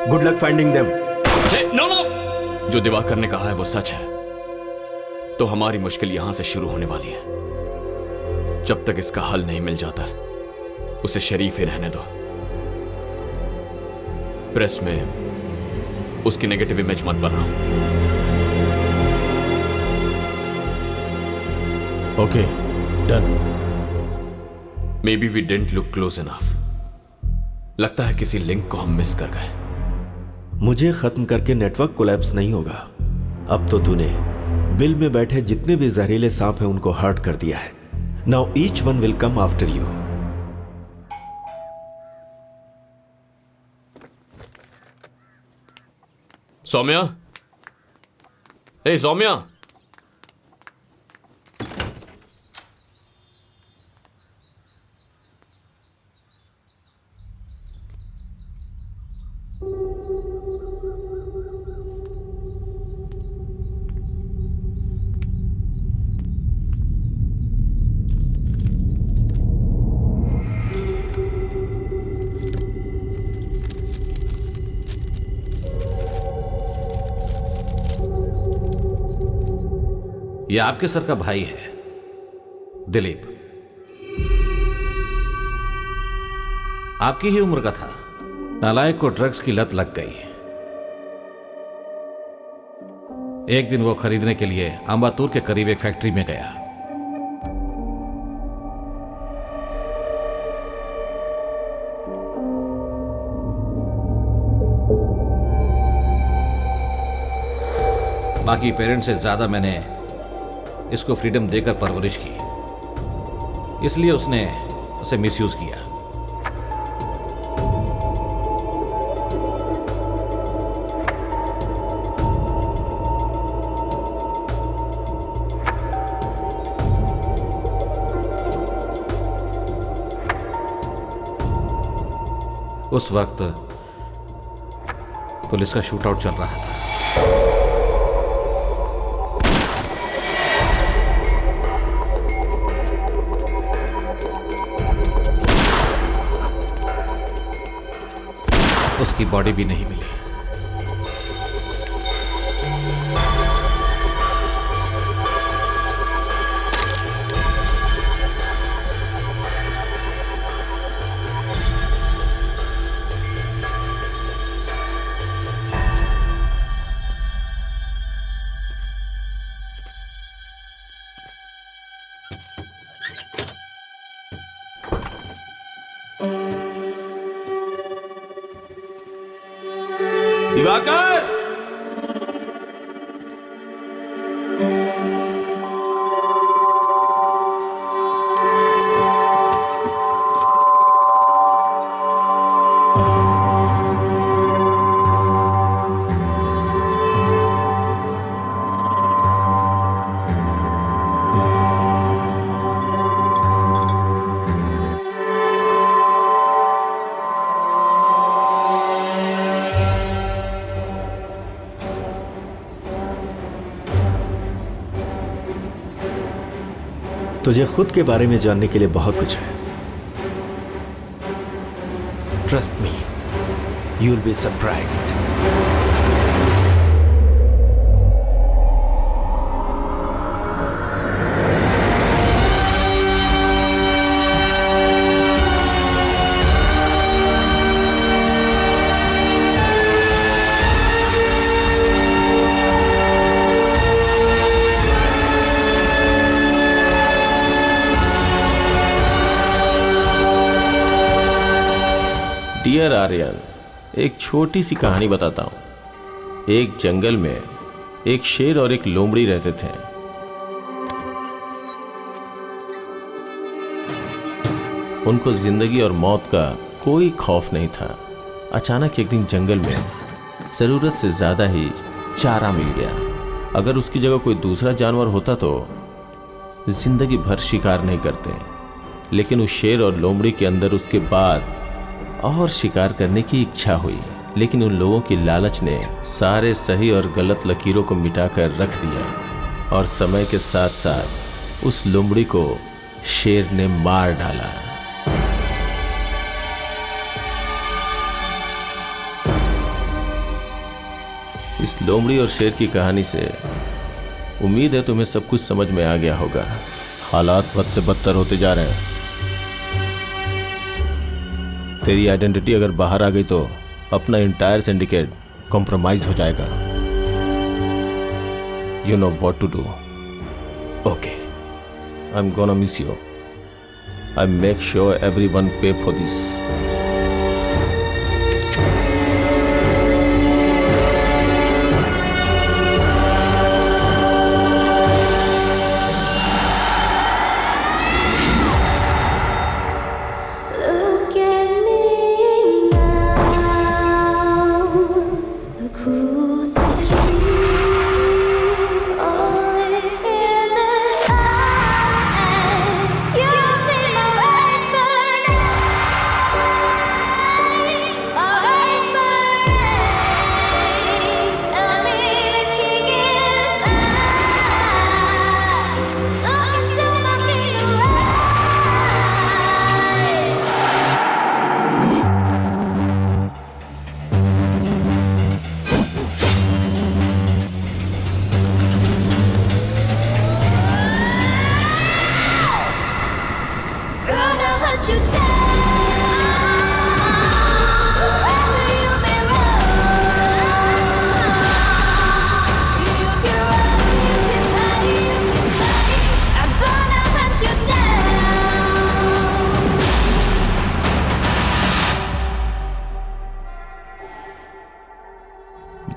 Good luck finding them. No no, जो दिवाकर ने कहा है वो सच है, तो हमारी मुश्किल यहां से शुरू होने वाली है। जब तक इसका हल नहीं मिल जाता उसे शरीफ ही रहने दो। प्रेस में उसकी नेगेटिव इमेज मत बनाओ। Okay, done. Maybe we didn't look close enough. लगता है किसी लिंक को हम मिस कर गए। मुझे खत्म करके नेटवर्क कोलैप्स नहीं होगा। अब तो तूने बिल में बैठे जितने भी जहरीले सांप हैं उनको हर्ट कर दिया है। Now each one will come after you. Soumya, hey Soumya, यह आपके सर का भाई है, दिलीप। आपकी ही उम्र का था। नालायक को ड्रग्स की लत लग गई। एक दिन वो खरीदने के लिए अंबातूर के करीब एक फैक्ट्री में गया। बाकी पेरेंट्स से ज्यादा मैंने इसको फ्रीडम देकर परवरिश की, इसलिए उसने उसे मिसयूज किया। उस वक्त पुलिस का शूटआउट चल रहा था। उसकी बॉडी भी नहीं मिली। दिवाकर, तुझे खुद के बारे में जानने के लिए बहुत कुछ है। Trust me, you will be surprised. Dear Aryan, एक छोटी सी कहानी बताता हूं। एक जंगल में एक शेर और एक लोमड़ी रहते थे। उनको जिंदगी और मौत का कोई खौफ नहीं था। अचानक एक दिन जंगल में जरूरत से ज्यादा ही चारा मिल गया। अगर उसकी जगह कोई दूसरा जानवर होता तो जिंदगी भर शिकार नहीं करते, लेकिन उस शेर और लोमड़ी के अंदर उसके बाद और शिकार करने की इच्छा हुई। लेकिन उन लोगों की लालच ने सारे सही और गलत लकीरों को मिटाकर रख दिया और समय के साथ साथ उस लोमड़ी को शेर ने मार डाला। इस लोमड़ी और शेर की कहानी से उम्मीद है तुम्हें सब कुछ समझ में आ गया होगा। हालात बद से बदतर होते जा रहे हैं। तेरी आइडेंटिटी अगर बाहर आ गई तो अपना इंटायर सिंडिकेट कॉम्प्रोमाइज हो जाएगा। You know what to do. Okay, I am gonna miss you. I make sure everyone pay for this.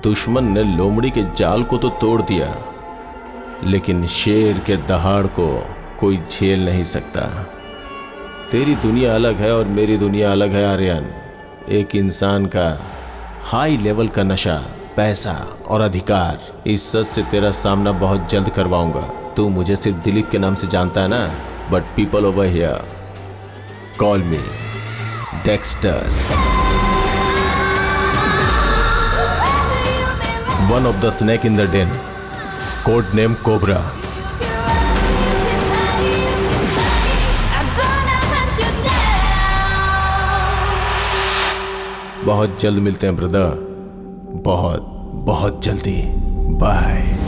दुश्मन ने लोमड़ी के जाल को तो तोड़ दिया, लेकिन शेर के दहाड़ को कोई झेल नहीं सकता। तेरी दुनिया अलग है और मेरी दुनिया अलग है आर्यन। एक इंसान का हाई लेवल का नशा, पैसा और अधिकार, इस सच से तेरा सामना बहुत जल्द करवाऊंगा। तू मुझे सिर्फ दिलीप के नाम से जानता है ना, but people over here call me Dexter, one of the snake in the den, code name Cobra. बहुत जल्द मिलते हैं ब्रदर, बहुत बहुत जल्दी। बाय।